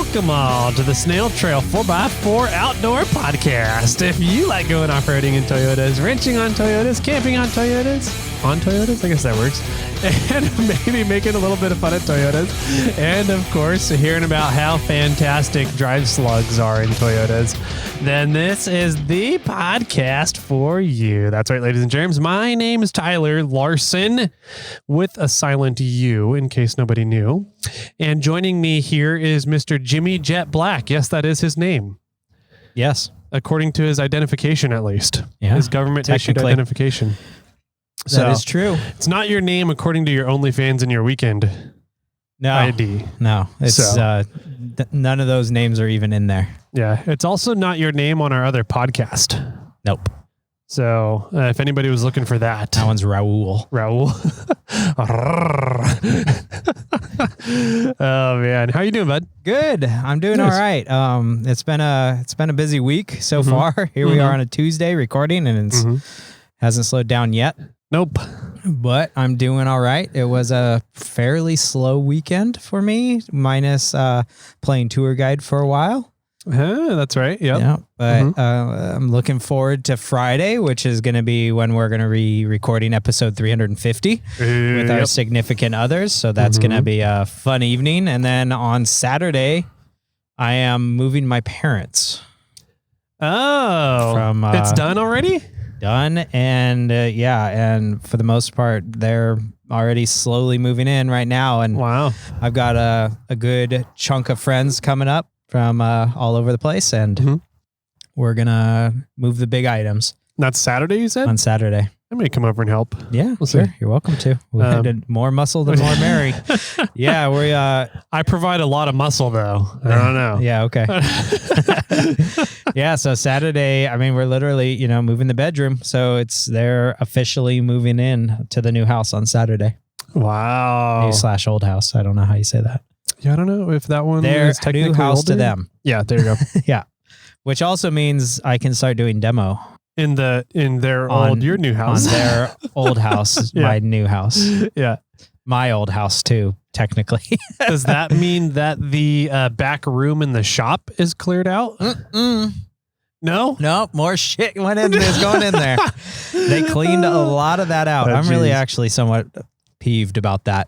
Welcome all to the Snail Trail 4x4 Outdoor Podcast. If you like going off-roading in Toyotas, wrenching on Toyotas, camping on Toyotas, I guess that works, and maybe making a little bit of fun at Toyotas, and of course, hearing about how fantastic drive slugs are in Toyotas, then this is the podcast for you. That's right, ladies and germs. My name is Tyler Larson with a silent U in case nobody knew. And joining me here is Mr. Jimmy Jet Black. Yes, that is his name. Yes. According to his identification, at least. Yeah. His government issued identification. That is true. It's not your name according to your OnlyFans and your weekend ID. No, it's none of those names are even in there. Yeah. It's also not your name on our other podcast. Nope. So if anybody was looking for that. That one's Raul. Oh man. How you doing, bud? Good. I'm doing all right. It's been a busy week so far. Here we are on a Tuesday recording and it hasn't slowed down yet. Nope. But I'm doing all right. It was a fairly slow weekend for me, minus playing tour guide for a while. That's right. Yep. Yeah. But I'm looking forward to Friday, which is going to be when we're going to be recording episode 350 with our significant others. So that's going to be a fun evening. And then on Saturday, I am moving my parents. Oh, it's done already? Done. And and for the most part, they're already slowly moving in right now. And wow, I've got a good chunk of friends coming up from all over the place, and we're gonna move the big items. That's Saturday, you said? On Saturday. I may come over and help. Yeah, we'll sure. see. You're welcome to. More muscle, the more merry. Yeah, we. I provide a lot of muscle, though. I don't know. Yeah. Okay. Yeah. So Saturday, I mean, we're literally, moving the bedroom. So they're officially moving in to the new house on Saturday. Wow. New / old house. I don't know how you say that. Yeah, I don't know if that one their is technically new house older. To them. Yeah, there you go. Yeah. Which also means I can start doing demo. In their your new house. On their old house, my new house. Yeah. My old house too, technically. Does that mean that the back room in the shop is cleared out? No? Nope. More shit going in there. They cleaned a lot of that out. I'm really actually somewhat peeved about that.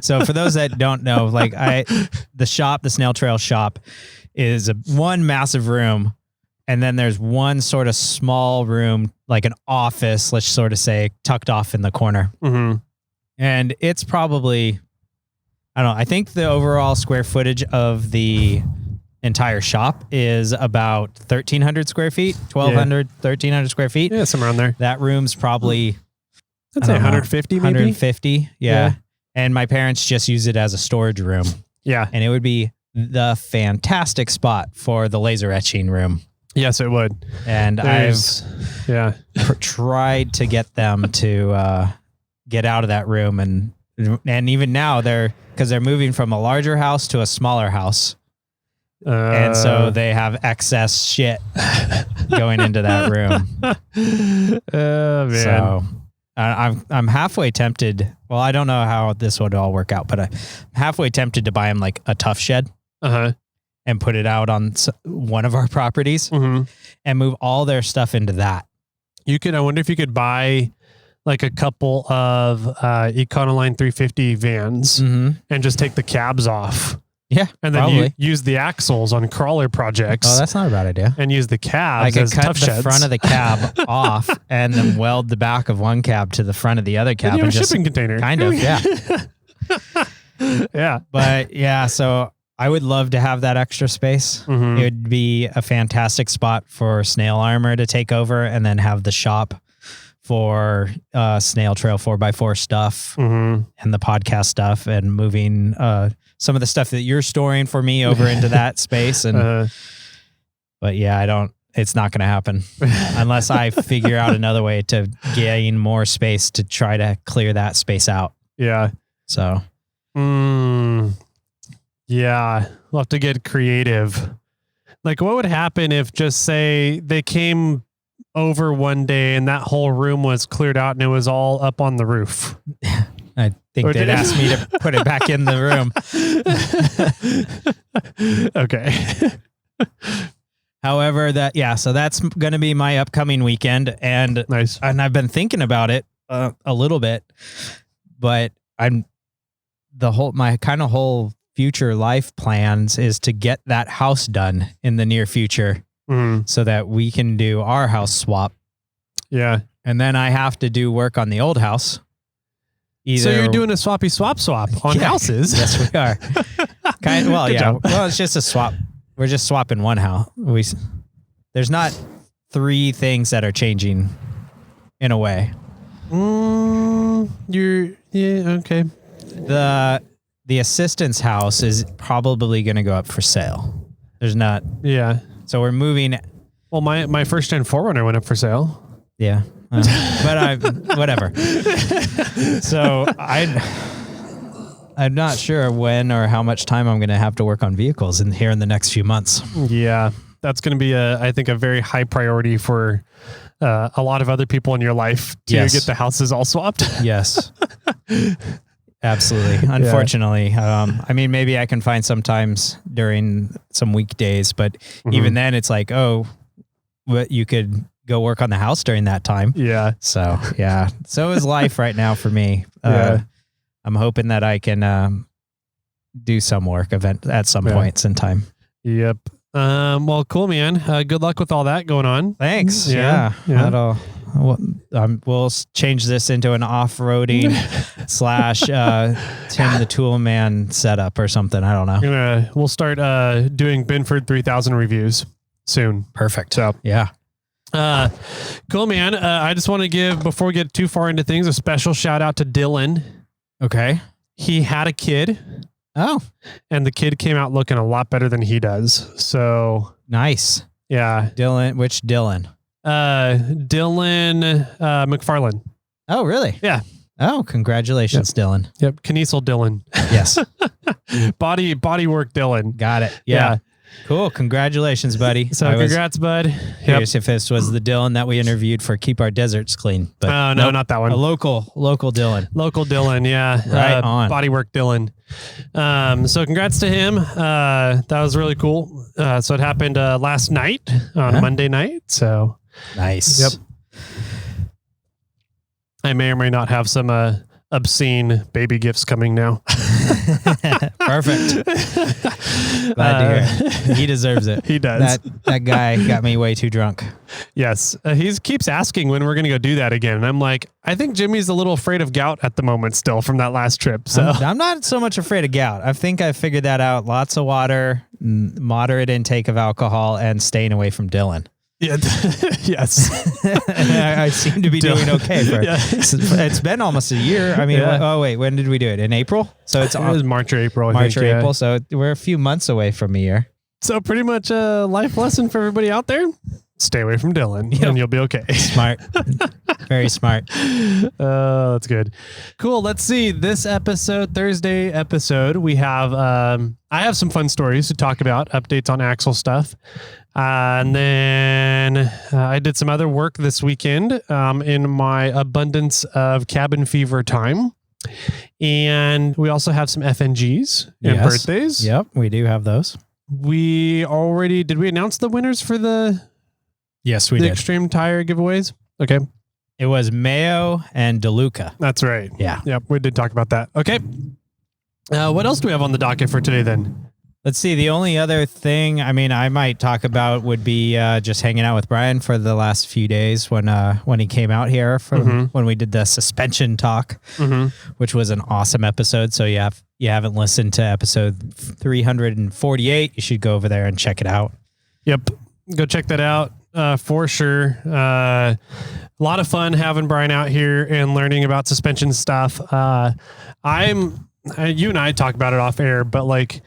So for those that don't know, the Snail Trail shop is one massive room. And then there's one sort of small room, like an office, let's sort of say, tucked off in the corner. Mm-hmm. And it's probably, I don't know, I think the overall square footage of the entire shop is about 1,300 square feet, 1,200, 1,300 square feet. Yeah, somewhere around there. That room's probably, I'd say 150 maybe? 150, yeah. And my parents just use it as a storage room. Yeah. And it would be the fantastic spot for the laser etching room. Yes, it would. And I've tried to get them to get out of that room. And even now because they're moving from a larger house to a smaller house. And so they have excess shit going into that room. Oh, man. So I'm halfway tempted. Well, I don't know how this would all work out, but I'm halfway tempted to buy them like a tough shed. And put it out on one of our properties and move all their stuff into that. I wonder if you could buy like a couple of Econoline 350 vans and just take the cabs off. Yeah, and then you use the axles on crawler projects. Oh, that's not a bad idea. And use the cabs as tough sheds. I could cut the front of the cab off and then weld the back of one cab to the front of the other cab. And you have a shipping container. Kind of, yeah. Yeah. But yeah, so I would love to have that extra space. It would be a fantastic spot for Snail Armor to take over and then have the shop for Snail Trail 4x4 stuff and the podcast stuff and moving some of the stuff that you're storing for me over into that space. And but yeah, it's not going to happen unless I figure out another way to gain more space to try to clear that space out. Yeah. So. Yeah, we'll have to get creative. Like, what would happen if, just say, they came over one day and that whole room was cleared out and it was all up on the roof? I think they'd ask me to put it back in the room. Okay. However, so that's going to be my upcoming weekend, and Nice. and I've been thinking about it a little bit, but my kind of whole future life plans is to get that house done in the near future, so that we can do our house swap. Yeah. And then I have to do work on the old house. So you're doing a swappy swap on houses? Yes, we are. Good job. Well, it's just a swap. We're just swapping one house. There's not 3 things that are changing in a way. Okay. The assistant's house is probably going to go up for sale. There's not. Yeah. So we're moving. Well, my first gen 4Runner went up for sale. Yeah. But whatever. So I'm not sure when or how much time I'm going to have to work on vehicles here in the next few months. Yeah, that's going to be I think a very high priority for a lot of other people in your life to get the houses all swapped. Yes, absolutely. Unfortunately, I mean, maybe I can find sometimes during some weekdays, but even then it's like, but you could go work on the house during that time. Yeah. So is life right now for me. I'm hoping that I can do some work at some points in time. Yep. Well, cool, man. Good luck with all that going on. Thanks. Yeah. We'll change this into an off-roading / Tim the Tool Man setup or something. I don't know. We'll start doing Binford 3000 reviews soon. Perfect. So yeah. Cool, man. I just want to give, before we get too far into things, a special shout out to Dylan. Okay. He had a kid. Oh. And the kid came out looking a lot better than he does. So nice. Yeah. Dylan, which Dylan? Dylan McFarlane. Oh, really? Yeah. Oh, congratulations, Dylan. Yep. Kinesel Dylan. Yes. Body work Dylan. Got it. Yeah. Cool. Congratulations, buddy. So congrats, bud. Curious if this was the Dylan that we interviewed for Keep Our Deserts Clean. But no, not that one. A local Dylan. Local Dylan, yeah. Right on. Bodywork Dylan. So congrats to him. That was really cool. So it happened last night on Monday night. So nice. Yep. I may or may not have some obscene baby gifts coming now. Perfect. Glad to hear it. He deserves it. He does. That guy got me way too drunk. Yes. He keeps asking when we're going to go do that again. And I'm like, I think Jimmy's a little afraid of gout at the moment still from that last trip. So I'm not so much afraid of gout. I think I figured that out. Lots of water, moderate intake of alcohol, and staying away from Dylan. Yeah. Yes. I seem to be doing okay. It's been almost a year. I mean, when did we do it? In April? So it was March or April. April. So we're a few months away from a year. So pretty much a life lesson for everybody out there. Stay away from Dylan and you'll be okay. Smart. Very smart. Oh, that's good. Cool. Let's see. This episode, Thursday episode, we have, I have some fun stories to talk about, updates on Axle stuff. And then I did some other work this weekend in my abundance of cabin fever time. And we also have some FNGs and birthdays. Yep, we do have those. Did we announce the winners for the Yes, we did. Extreme Tire giveaways? Okay. It was Mayo and DeLuca. That's right. Yeah. Yep, we did talk about that. Okay. What else do we have on the docket for today then? Let's see. The only other thing, I might talk about would be just hanging out with Brian for the last few days when he came out here when we did the suspension talk, which was an awesome episode. So you haven't listened to episode 348, you should go over there and check it out. Yep. Go check that out for sure. A lot of fun having Brian out here and learning about suspension stuff. You and I talk about it off air, but like,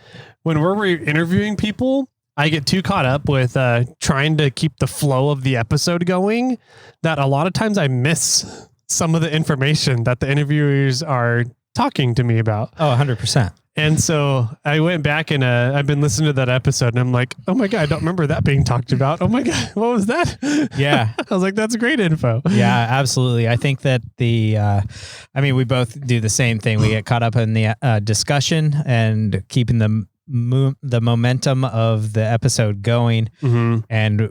when we're interviewing people, I get too caught up with trying to keep the flow of the episode going that a lot of times I miss some of the information that the interviewers are talking to me about. Oh, 100%. And so I went back and I've been listening to that episode and I'm like, oh my God, I don't remember that being talked about. Oh my God, what was that? Yeah. I was like, that's great info. Yeah, absolutely. I think that we both do the same thing. We get caught up in the discussion and keeping the momentum of the episode going. Mm-hmm. And,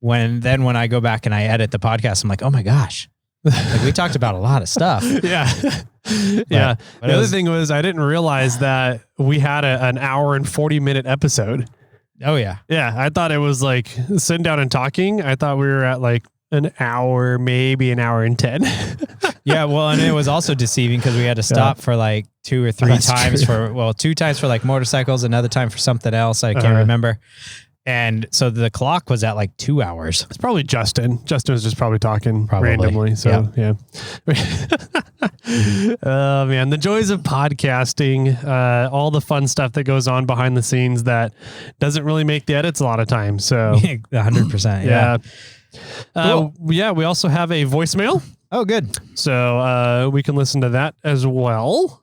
when I go back and I edit the podcast, I'm like, oh my gosh, like we talked about a lot of stuff. Yeah. Yeah. The other thing was I didn't realize that we had an hour and 40-minute episode. Oh yeah. Yeah. I thought it was like sitting down and talking. I thought we were at like an hour, maybe an hour and 10. Yeah. Well, and it was also deceiving because we had to stop for like 2 or 3 times true. 2 times for like motorcycles, another time for something else. I can't remember. And so the clock was at like 2 hours. It's probably Justin. Justin was just probably talking randomly. So yeah. Oh man, the joys of podcasting, all the fun stuff that goes on behind the scenes that doesn't really make the edits a lot of times. So 100%. Yeah. Cool. Yeah. We also have a voicemail. Oh, good. So we can listen to that as well.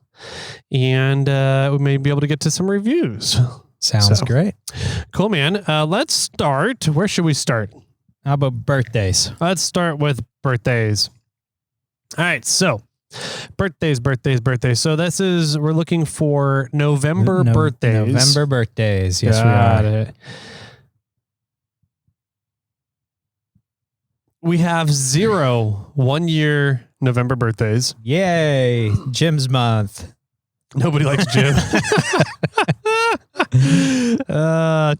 And we may be able to get to some reviews. Sounds great. Cool, man. Let's start. Where should we start? How about birthdays? Let's start with birthdays. All right. So birthdays. So we're looking for November birthdays. November birthdays. Yes, Got we are. it. We have 0 1-year November birthdays. Yay. Jim's month. Nobody likes Jim.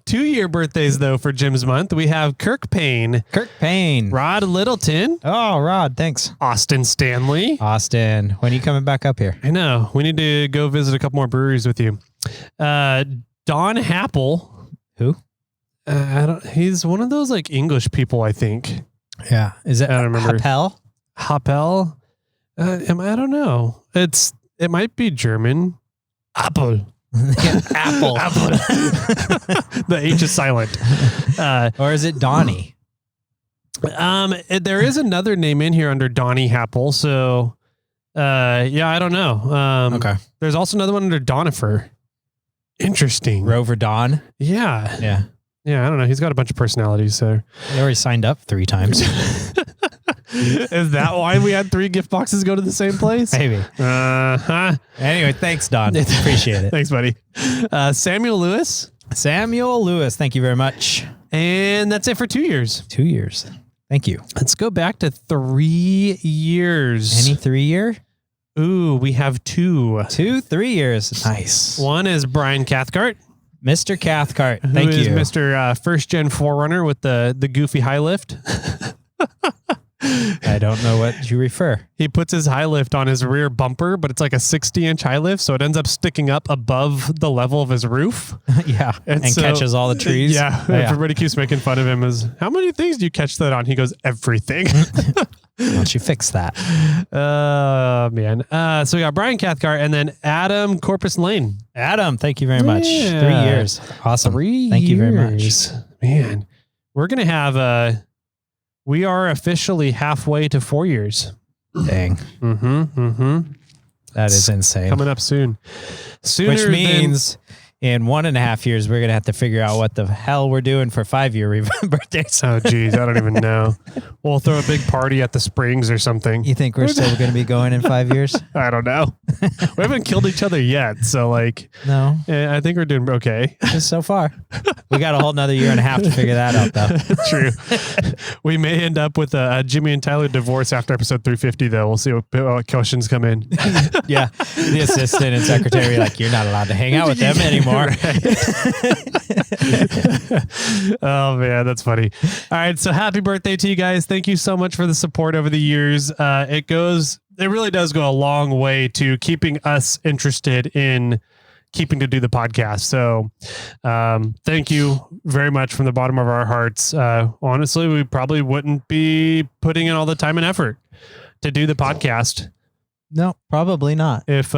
2-year birthdays though for Jim's month. We have Kirk Payne, Rod Littleton. Oh, Rod, thanks. Austin Stanley. Austin, when are you coming back up here? I know. We need to go visit a couple more breweries with you. Don Happel. Who? He's one of those like English people, I think. Yeah. Is it? I don't remember. Happel? I don't know. It might be German. Apple. Apple. The H is silent. Or is it Donnie? There is another name in here under Donnie Happel. So, I don't know. Okay. There's also another one under Donifer. Interesting. Rover Don. Yeah. Yeah. Yeah. I don't know. He's got a bunch of personalities. So he already signed up 3 times. Is that why we had 3 gift boxes go to the same place? Maybe. Anyway, thanks, Don. Appreciate it. Thanks, buddy. Samuel Lewis. Thank you very much. And that's it for 2 years. 2 years. Thank you. Let's go back to 3 years. Any 3-year? Ooh, we have 2. 3 years. Nice. One is Brian Cathcart. Mr. Cathcart. Thank you. Who is Mr. First Gen 4Runner with the goofy high lift. I don't know what you refer. He puts his high lift on his rear bumper, but it's like a 60-inch high lift, so it ends up sticking up above the level of his roof. Yeah, and so, catches all the trees. Yeah, everybody keeps making fun of him as, how many things do you catch that on? He goes, everything. Why don't you fix that? Oh, man. So we got Brian Cathcart and then Adam Corpus Lane. Adam, thank you very much. 3 years. Awesome. 3 thank years. you very much. Man, we're going to have we are officially halfway to 4 years. Dang. That is insane. Coming up soon. Which means in 1.5 years, we're going to have to figure out what the hell we're doing for 5-year birthdays. Oh, geez. I don't even know. We'll throw a big party at the Springs or something. You think we're still going to be going in 5 years? I don't know. We haven't killed each other yet. So, no. I think we're doing okay. Just so far. We got a whole nother 1.5 years to figure that out, though. True. We may end up with a Jimmy and Tyler divorce after episode 350, though. We'll see what questions come in. Yeah. The assistant and secretary, you're not allowed to hang out with them anymore. Oh, man, that's funny. All right. So happy birthday to you guys. Thank you so much for the support over the years. It really does go a long way to keeping us interested in keeping to do the podcast. So thank you very much from the bottom of our hearts. Honestly, we probably wouldn't be putting in all the time and effort to do the podcast. No, probably not. If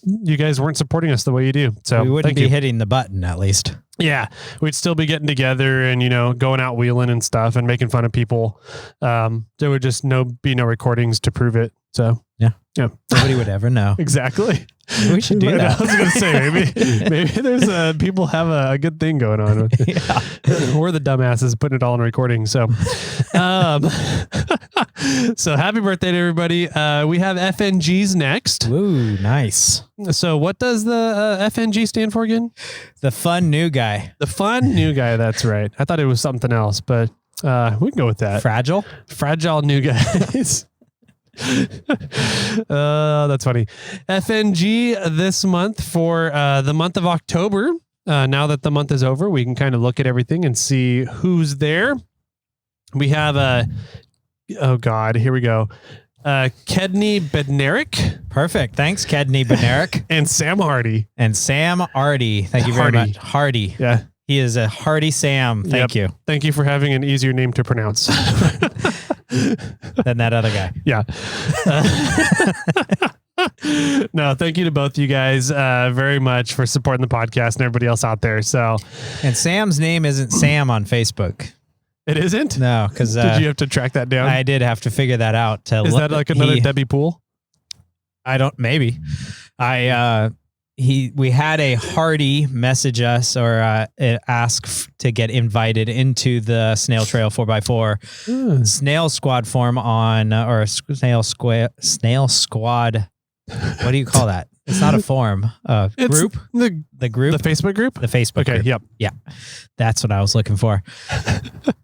you guys weren't supporting us the way you do. So we wouldn't be hitting the button, at least. Yeah, we'd still be getting together and, going out wheeling and stuff and making fun of people. There would just be no recordings to prove it. So yeah, Yeah. Nobody would ever know. Exactly. We should do that. I was going to say, maybe there's people have a good thing going on. Yeah. We're the dumbasses putting it all in recording. So, so happy birthday to everybody. We have FNGs next. Ooh, nice. So what does the FNG stand for again? The fun new guy. The fun new guy. That's right. I thought it was something else, but we can go with that. Fragile New guys. That's funny. FNG this month for the month of October. Now that the month is over, we can kind of look at everything and see who's there. We have oh God, here we go. Kedney Bednarik. Perfect. Thanks, Kedney Bednarik. And Sam Hardy. Thank you very much. Hardy. Yeah. He is a Hardy Sam. Thank you. Thank you for having an easier name to pronounce than that other guy. Yeah. No, thank you to both you guys very much for supporting the podcast and everybody else out there. So, and Sam's name isn't Sam on Facebook. It isn't? No, because did you have to track that down? I did have to figure that out. Is that like another Debbie Poole? Maybe. We had a Hardy message us or ask to get invited into the Snail Trail 4x4 Snail Squad form on or Snail Squad. What do you call that? It's not a forum. Group. The group. The Facebook group. The Facebook. Okay. Group. Yep. Yeah, that's what I was looking for.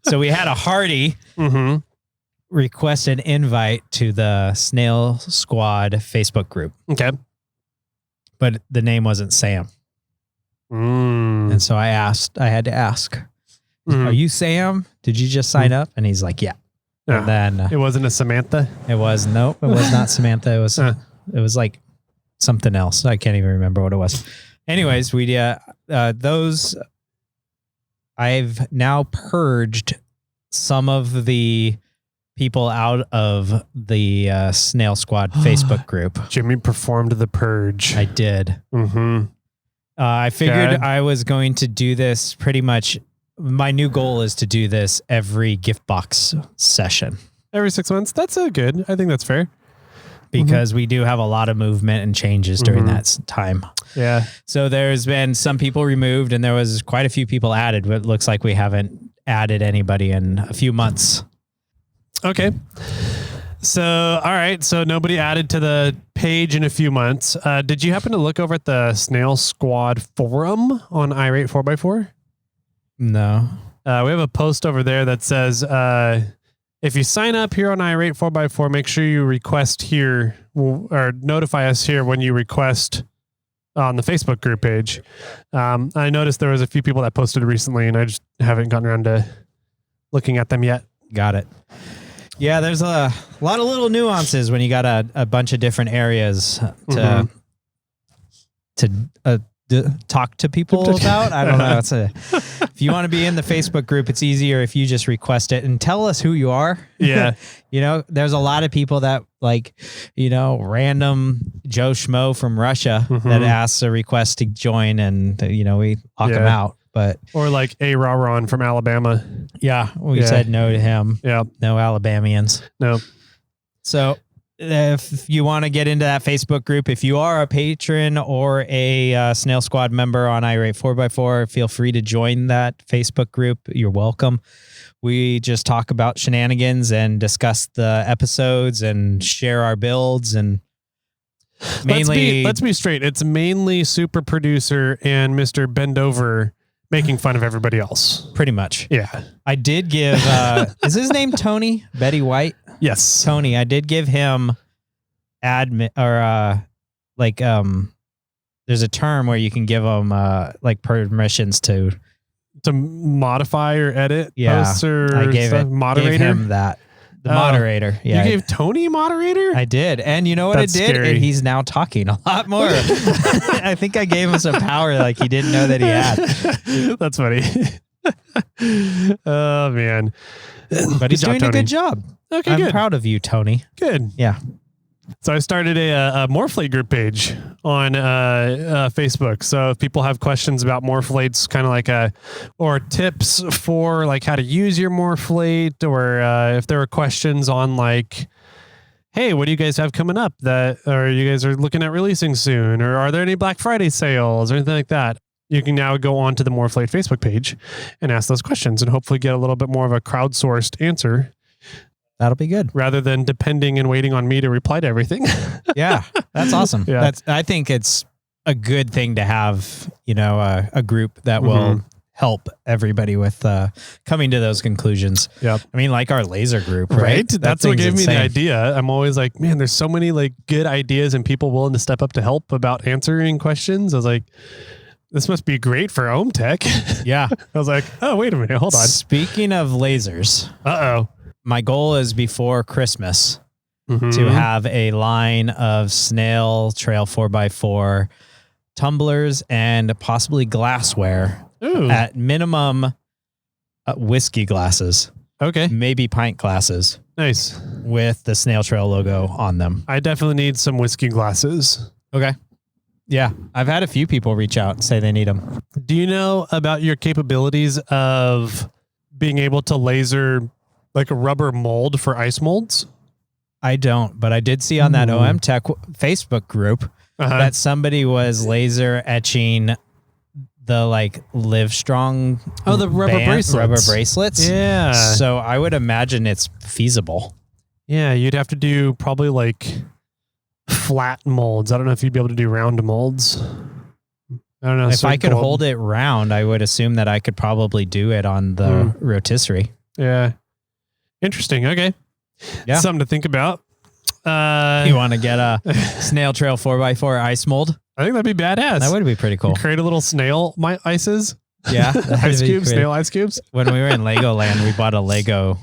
So we had a Hardy request an invite to the Snail Squad Facebook group. Okay. But the name wasn't Sam. And so I had to ask, are you Sam? Did you just sign up? And he's like, yeah. And then it wasn't a Samantha. It was not Samantha. It was like something else. I can't even remember what it was. Anyways, those I've now purged some of the people out of the Snail Squad Facebook group. Jimmy performed the purge. I did. I figured I was going to do this pretty much. My new goal is to do this every gift box session. Every 6 months? That's good. I think that's fair. Because we do have a lot of movement and changes during that time. Yeah. So there's been some people removed and there was quite a few people added, but it looks like we haven't added anybody in a few months. Okay. So, all right. So nobody added to the page in a few months. Did you happen to look over at the Snail Squad forum on iRate 4x4? No. We have a post over there that says, if you sign up here on iRate 4x4, make sure you request here or notify us here when you request on the Facebook group page. I noticed there was a few people that posted recently and I just haven't gotten around to looking at them yet. Got it. Yeah, there's a lot of little nuances when you got a bunch of different areas to talk to people about. I don't know. If you want to be in the Facebook group, it's easier if you just request it and tell us who you are. Yeah. There's a lot of people that random Joe Schmo from Russia that asks a request to join and, we lock them out. Or like a Ron from Alabama. Yeah. We said no to him. Yeah. No Alabamians. No. So if you want to get into that Facebook group, if you are a patron or a Snail Squad member on iRate 4x4, feel free to join that Facebook group. You're welcome. We just talk about shenanigans and discuss the episodes and share our builds and mainly. Let's be straight. It's mainly Super Producer and Mr. Bendover making fun of everybody else. Pretty much. Yeah. I did give, is his name Tony? Betty White? Yes. Tony. I did give him admin or there's a term where you can give them permissions to modify or edit posts or I gave him that. The moderator. Yeah. You gave Tony moderator? I did. And you know what? That's scary. And he's now talking a lot more. I think I gave him some power like he didn't know that he had. That's funny. Oh, man. But he's doing a good job. Okay, I'm proud of you, Tony. Good. Yeah. So I started a Morphlate group page on Facebook. So if people have questions about Morphlates, kind of like or tips for like how to use your Morphlate, or if there are questions on like, hey, what do you guys have coming up or you guys are looking at releasing soon? Or are there any Black Friday sales or anything like that? You can now go on to the Morflate Facebook page and ask those questions and hopefully get a little bit more of a crowdsourced answer. That'll be good. Rather than depending and waiting on me to reply to everything. Yeah, that's awesome. Yeah. I think it's a good thing to have, a group that will help everybody with coming to those conclusions. Yep. I mean, like our laser group, right? That's what gave me the idea. I'm always like, man, there's so many like good ideas and people willing to step up to help about answering questions. I was like, this must be great for Ohm Tech. Yeah. I was like, oh, wait a minute. Hold on. Speaking of lasers. Uh-oh. My goal is before Christmas to have a line of Snail Trail 4x4 tumblers and possibly glassware. Ooh. At minimum, whiskey glasses. Okay. Maybe pint glasses. Nice. With the Snail Trail logo on them. I definitely need some whiskey glasses. Okay. Yeah. I've had a few people reach out and say they need them. Do you know about your capabilities of being able to laser like a rubber mold for ice molds? I don't, but I did see on that OM Tech Facebook group that somebody was laser etching the like Live Strong. Oh, the rubber bracelets. Yeah. So I would imagine it's feasible. Yeah. You'd have to do probably like flat molds. I don't know if you'd be able to do round molds. I don't know. If I could hold it round, I would assume that I could probably do it on the rotisserie. Yeah. Interesting. Okay. Yeah. Something to think about. You want to get a Snail Trail 4x4 ice mold? I think that'd be badass. That would be pretty cool. Create a little snail ices. Yeah. Ice cubes, snail ice cubes. When we were in Legoland, we bought a Lego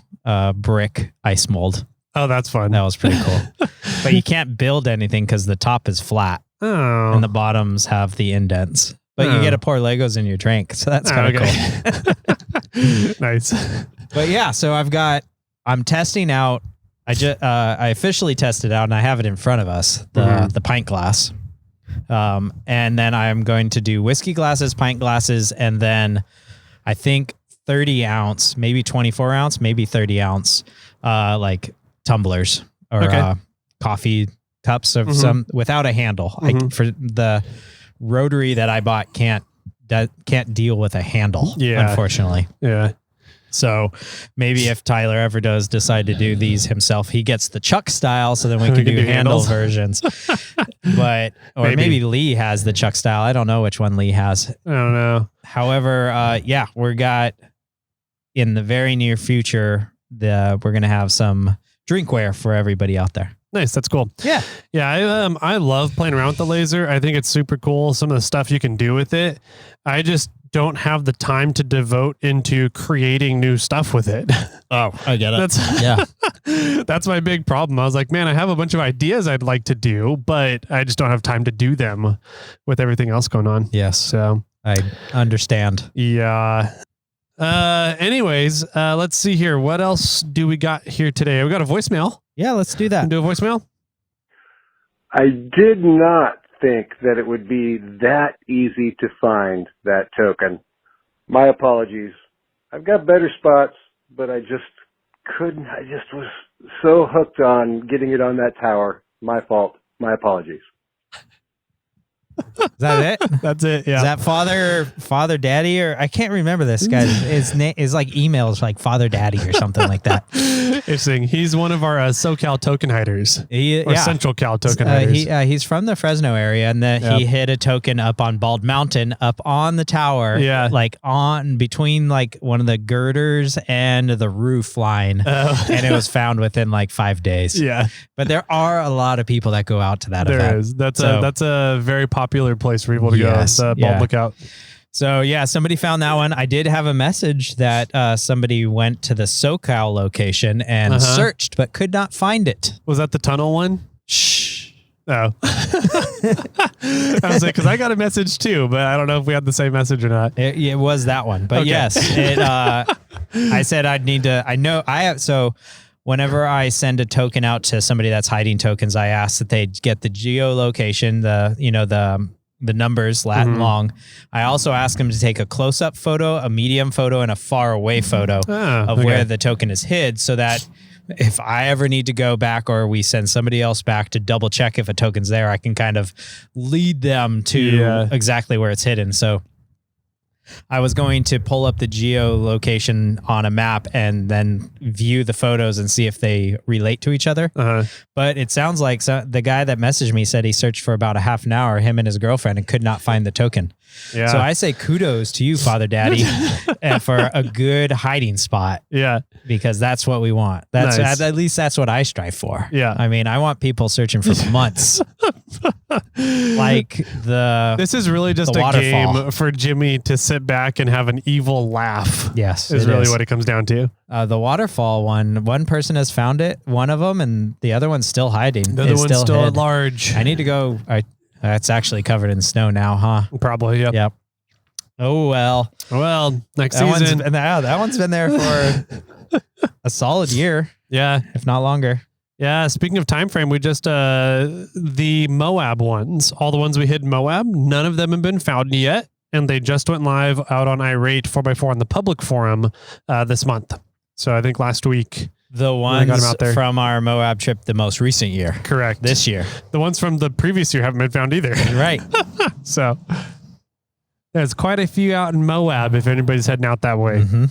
brick ice mold. Oh, that's fun. That was pretty cool. But you can't build anything because the top is flat. Oh. And the bottoms have the indents. But you get to pour Legos in your drink. So that's kind of cool. Nice. But yeah, so I'm testing out. I officially tested out and I have it in front of us, the pint glass. And then I'm going to do whiskey glasses, pint glasses, and then I think 30 ounce, maybe 24 ounce, maybe 30 ounce, like tumblers or coffee cups of some without a handle. For the rotary that I bought can't deal with a handle, unfortunately. Yeah. So maybe if Tyler ever does decide to do these himself, he gets the Chuck style, so then we can do handle versions. But maybe Lee has the Chuck style. I don't know which one Lee has. I don't know. However, we got in the very near future, we're gonna have some drinkware for everybody out there. Nice. That's cool. Yeah. Yeah. I love playing around with the laser. I think it's super cool. Some of the stuff you can do with it. I just don't have the time to devote into creating new stuff with it. Oh, I get it. That's my big problem. I was like, man, I have a bunch of ideas I'd like to do, but I just don't have time to do them with everything else going on. Yes. So I understand. Yeah. Anyways, let's see here. What else do we got here today? We got a voicemail. Yeah, let's do that. Do a voicemail. I did not think that it would be that easy to find that token. My apologies. I've got better spots, but I just couldn't. I just was so hooked on getting it on that tower. My fault. My apologies. Is that it? That's it. Yeah. Is that father, daddy, or I can't remember this guy. His name is like emails like father, daddy, or something like that. Interesting. He's one of our SoCal token hiders. Central Cal token hiders. He's from the Fresno area, and he hid a token up on Bald Mountain, up on the tower. Yeah. Like on between like one of the girders and the roof line. Oh. And it was found within like 5 days. Yeah. But there are a lot of people that go out to that event. There is. That's a very popular place for people to go. So Bald Lookout. So yeah, somebody found that one. I did have a message that somebody went to the SoCal location and searched, but could not find it. Was that the tunnel one? Shh. Oh. I was like, because I got a message too, but I don't know if we had the same message or not. It was that one, but yes, I said I'd need to. So whenever I send a token out to somebody that's hiding tokens, I ask that they get the geolocation, the numbers, lat and long. I also ask them to take a close-up photo, a medium photo, and a far away photo of where the token is hid, so that if I ever need to go back or we send somebody else back to double check if a token's there, I can kind of lead them to exactly where it's hidden. So I was going to pull up the geolocation on a map and then view the photos and see if they relate to each other. But it sounds like the guy that messaged me said he searched for about a half an hour, him and his girlfriend, and could not find the token. Yeah. So I say kudos to you, Father Daddy, for a good hiding spot. Yeah. Because that's what we want. That's nice. At least that's what I strive for. Yeah. I mean, I want people searching for months. This is really just a game for Jimmy to sit back and have an evil laugh. Yes. Is really what it comes down to. The waterfall one person has found it, one of them, and the other one's still hiding. The other one's still at large. I need to go. It's actually covered in snow now, huh? Probably, yep. Yep. Oh, well. Well, next season. That one's been there for a solid year. Yeah. If not longer. Yeah. Speaking of time frame, we just, the Moab ones, all the ones we hid in Moab, none of them have been found yet. And they just went live out on Irate 4x4 on the public forum this month. So I think last week. The ones from our Moab trip the most recent year. Correct. This year. The ones from the previous year haven't been found either. Right. So there's quite a few out in Moab if anybody's heading out that way. Mm-hmm.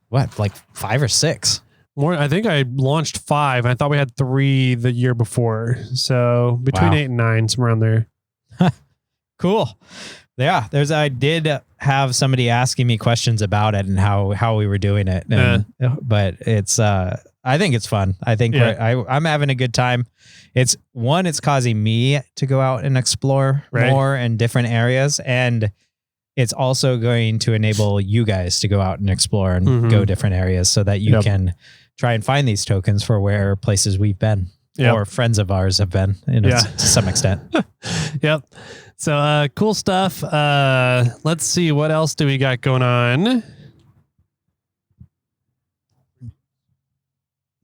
What, like 5 or 6? More. I think I launched 5. I thought we had 3 the year before. So between 8 and 9, somewhere around there. Cool. Yeah, I did have somebody asking me questions about it and how we were doing it. And, but it's I think it's fun. I think I'm having a good time. It's causing me to go out and explore more in different areas. And it's also going to enable you guys to go out and explore and go different areas so that you can try and find these tokens for where places we've been or friends of ours have been to some extent. Yep. So cool stuff. Let's see. What else do we got going on?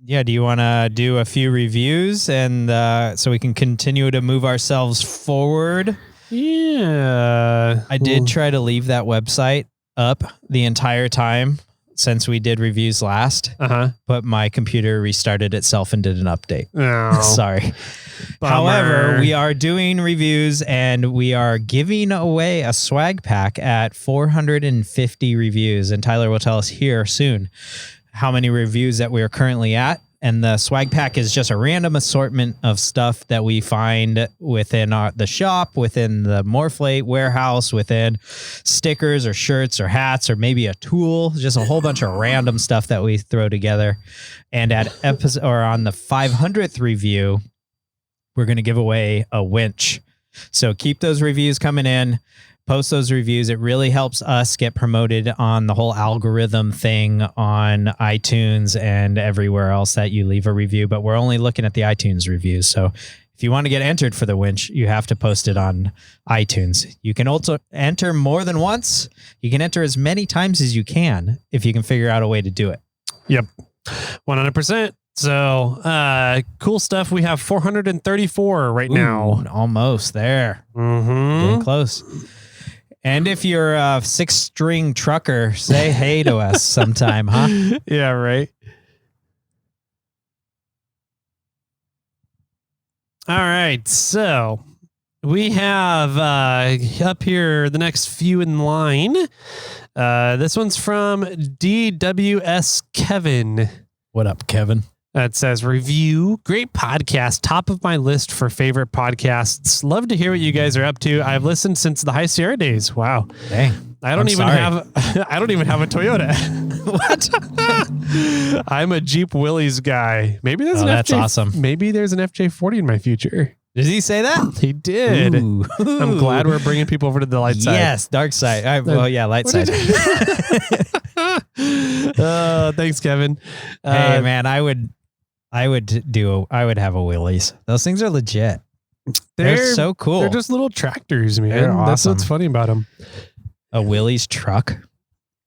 Yeah, do you want to do a few reviews and so we can continue to move ourselves forward? Yeah. I did try to leave that website up the entire time since we did reviews last, but my computer restarted itself and did an update. Oh, sorry. Bummer. However, we are doing reviews and we are giving away a swag pack at 450 reviews. And Tyler will tell us here soon how many reviews that we are currently at. And the swag pack is just a random assortment of stuff that we find within the shop, within the Morphlate warehouse, within stickers or shirts or hats or maybe a tool, just a whole bunch of random stuff that we throw together. And on the 500th review, we're going to give away a winch. So keep those reviews coming in. Post those reviews. It really helps us get promoted on the whole algorithm thing on iTunes and everywhere else that you leave a review. But we're only looking at the iTunes reviews. So if you want to get entered for the winch, you have to post it on iTunes. You can also enter more than once. You can enter as many times as you can if you can figure out a way to do it. Yep. 100%. So cool stuff. We have 434 right now. Almost there. Getting close. And if you're a 6-string trucker, say hey to us sometime, huh? Yeah, right. All right. So we have up here the next few in line. This one's from DWS Kevin. What up, Kevin? It says, review, great podcast, top of my list for favorite podcasts. Love to hear what you guys are up to. I've listened since the High Sierra days. Wow. Dang. I don't even have a Toyota. What? I'm a Jeep Willys guy. Maybe that's awesome. Maybe there's an FJ40 in my future. Did he say that? He did. Ooh. I'm glad we're bringing people over to the light side. Yes, dark side. Light side. Thanks, Kevin. Hey, man, I would have a Willys. Those things are legit. They're so cool. They're just little tractors, man. Awesome. That's what's funny about them. A Willys truck.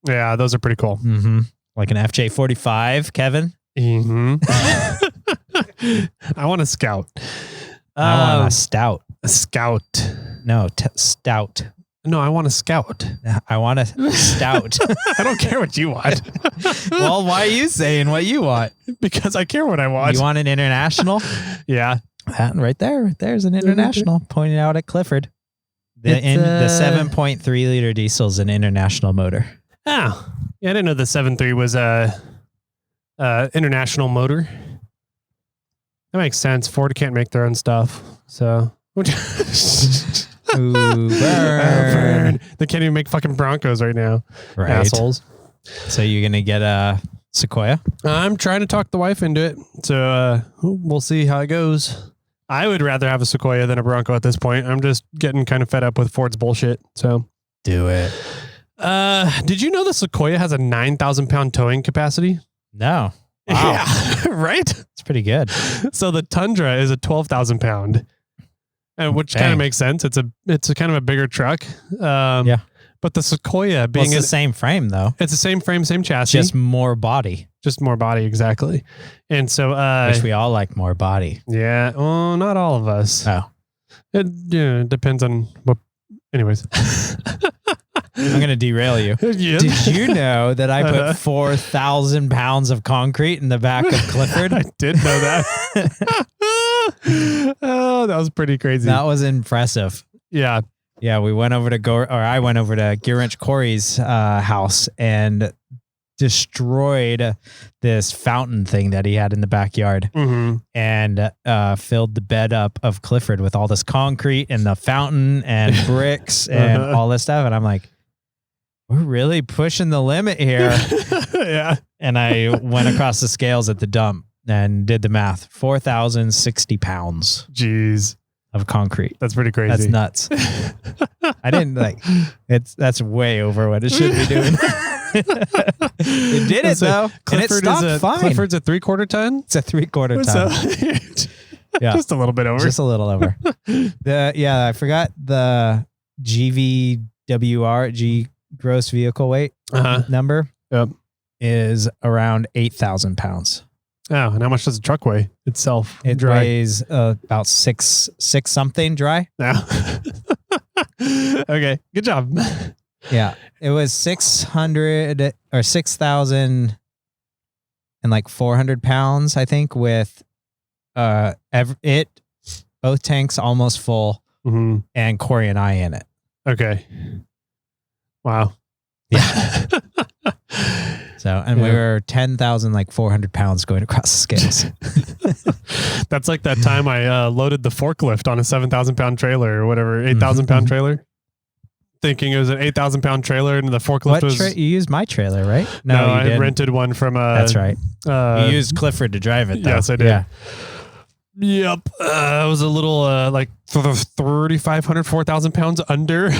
Yeah, those are pretty cool. Mm-hmm. Like an FJ45, Kevin. Mm-hmm. I want a Scout. I want a Stout. A Scout. No, Stout. No, I want a Scout. I want a Stout. I don't care what you want. Well, why are you saying what you want? Because I care what I want. You want an International? Yeah. That right there's an International pointed out at Clifford. The 7.3 liter diesel is an International motor. Oh, yeah, I didn't know the 7.3 was a International motor. That makes sense. Ford can't make their own stuff, so. Ooh, burn. They can't even make fucking Broncos right now. Right. Assholes. So you're gonna get a Sequoia? I'm trying to talk the wife into it, so we'll see how it goes. I would rather have a Sequoia than a Bronco at this point. I'm just getting kind of fed up with Ford's bullshit. So do it. Did you know the Sequoia has a 9,000 pound towing capacity? No. Wow. Yeah, right? It's pretty good. So the Tundra is a 12,000 pound, which kind of makes sense. It's a kind of a bigger truck. Yeah. But the Sequoia being it's the same frame though. It's the same frame, same chassis. Just more body. Just more body, exactly. And so which we all like more body. Yeah. Well, not all of us. Oh. It depends on what anyways. I'm going to derail you. Yeah. Did you know that I put 4,000 pounds of concrete in the back of Clifford? I did know that. Oh, that was pretty crazy. That was impressive. Yeah. Yeah, I went over to Gear Wrench Corey's house and destroyed this fountain thing that he had in the backyard and filled the bed up of Clifford with all this concrete and the fountain and bricks and all this stuff. And I'm like, we're really pushing the limit here. Yeah. And I went across the scales at the dump and did the math. 4,060 pounds. Jeez. Of concrete. That's pretty crazy. That's nuts. I didn't that's way over what it should be doing. It did it though. And it stopped fine. Clifford's a 3/4 ton? It's a 3/4 ton. So, yeah. Just a little bit over. Just a little over. I forgot the GVWR, gross vehicle weight number is around 8,000 pounds. Oh, and how much does the truck weigh itself? It weighs about six something dry. Yeah. Okay, good job. Yeah, it was 600 or 6,000 and like 400 pounds, I think, with both tanks almost full and Corey and I in it. Okay. Wow. Yeah. So, and we were 10,400 pounds going across the scales. That's like that time I loaded the forklift on a 7,000 pound trailer or whatever, 8,000 pound trailer, thinking it was an 8,000 pound trailer, and the forklift you used my trailer, right? No, I didn't. Rented one from That's right. You used Clifford to drive it, though. Yes, I did. Yeah. Yep. It was a little like 3,500, 4,000 pounds under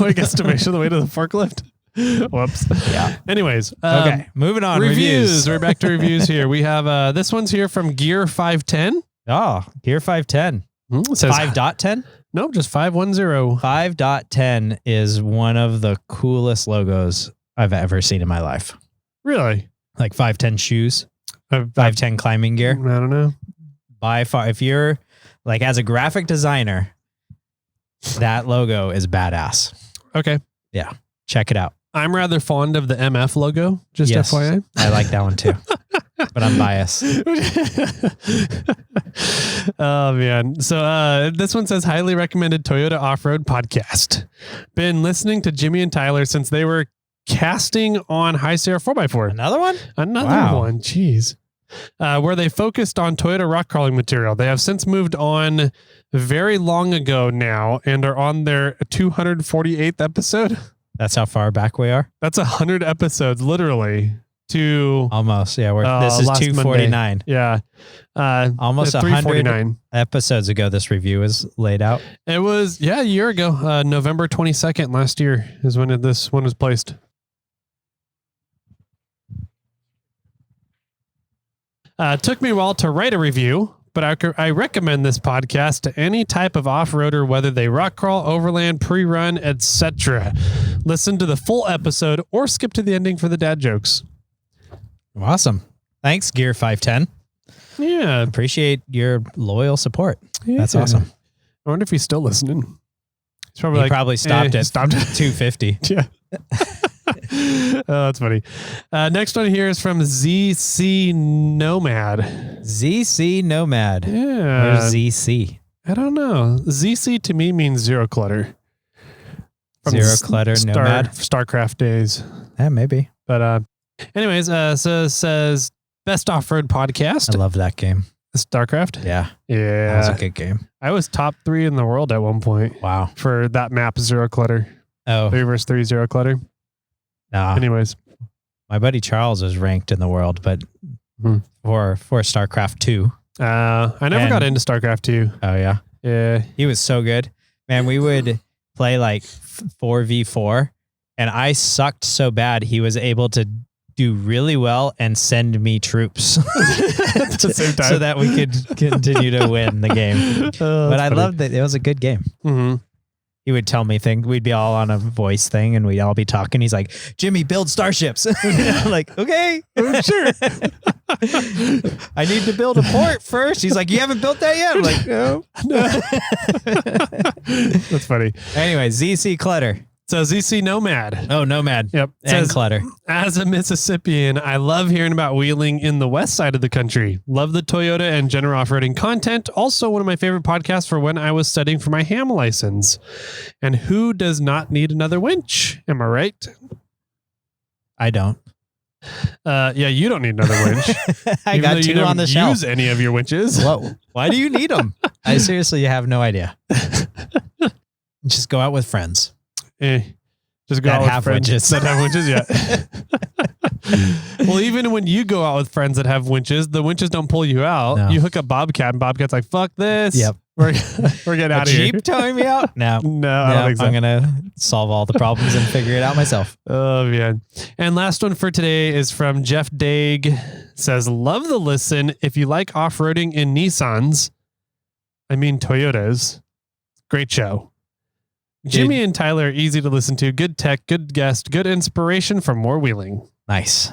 like estimation of the weight of the forklift. Whoops. Yeah. Anyways. Okay. Moving on. Reviews. We're back to reviews here. We have this one's here from Gear 510. Oh, Gear 510. It says 5.10? No, just 510. 5.10 is one of the coolest logos I've ever seen in my life. Really? Like 510 shoes, 510 climbing gear. I don't know. By far, if you're like as a graphic designer, that logo is badass. Okay. Yeah. Check it out. I'm rather fond of the MF logo, just FYI. I like that one too, but I'm biased. Oh, man. So this one says, highly recommended Toyota Offroad podcast. Been listening to Jimmy and Tyler since they were casting on High Sierra 4x4. Another one? Another one. Jeez. Where they focused on Toyota rock crawling material. They have since moved on very long ago now and are on their 248th episode. That's how far back we are? That's 100 episodes, literally. To almost, yeah. This is 249. Monday. Yeah. Almost 100 episodes ago, this review was laid out. It was, a year ago. November 22nd last year is when this one was placed. Took me a while to write a review, but I recommend this podcast to any type of off-roader, whether they rock crawl, overland, pre-run, etc. Listen to the full episode or skip to the ending for the dad jokes. Awesome. Thanks, Gear 510. Yeah. Appreciate your loyal support. Yeah. That's awesome. I wonder if he's still listening. It's probably He probably stopped at stopped. 250. Yeah. Oh, that's funny. Next one here is from ZC Nomad. ZC Nomad. Yeah. Where's ZC? I don't know. ZC to me means zero clutter. From Zero clutter Nomad? StarCraft days. Yeah, maybe. But anyways, so it says best off-road podcast. I love that game. StarCraft? Yeah. Yeah. That was a good game. I was top 3 in the world at one point. Wow. For that map, zero clutter. Oh. 3 versus 3, zero clutter. Nah. Anyways. My buddy Charles was ranked in the world, but for StarCraft 2. I never got into StarCraft 2. Oh, yeah? Yeah. He was so good. Man, we would play like 4v4, and I sucked so bad he was able to do really well and send me troops At the same time. so that we could continue to win the game. But I loved that. It was a good game. Mm-hmm. He would tell me things. We'd be all on a voice thing and we'd all be talking. He's like, Jimmy, build starships. I'm like, okay, sure. I need to build a port first. He's like, you haven't built that yet? I'm like, no. That's funny. Anyway, ZC Clutter. So ZC Nomad. Oh, Nomad. Yep. And Clutter. As a Mississippian, I love hearing about wheeling in the west side of the country. Love the Toyota and general off-roading content. Also one of my favorite podcasts for when I was studying for my ham license. And who does not need another winch? Am I right? I don't. Yeah, you don't need another winch. I got 2 on the shelf. Use any of your winches. What? Why do you need them? I seriously have no idea. Just go out with friends. Just go that out with have friends winches. that have winches. Yeah. Well, even when you go out with friends that have winches, the winches don't pull you out. No. You hook up Bobcat, and Bobcat's like, "Fuck this." Yep. We're getting out of here. Jeep towing me out? No. No, I don't think so. I'm gonna solve all the problems and figure it out myself. Oh man. And last one for today is from Jeff Daig. Says, "Love the listen. If you like off-roading in Nissans, I mean Toyotas, great show. Jimmy and Tyler are easy to listen to. Good tech, good guest, good inspiration for more wheeling." Nice.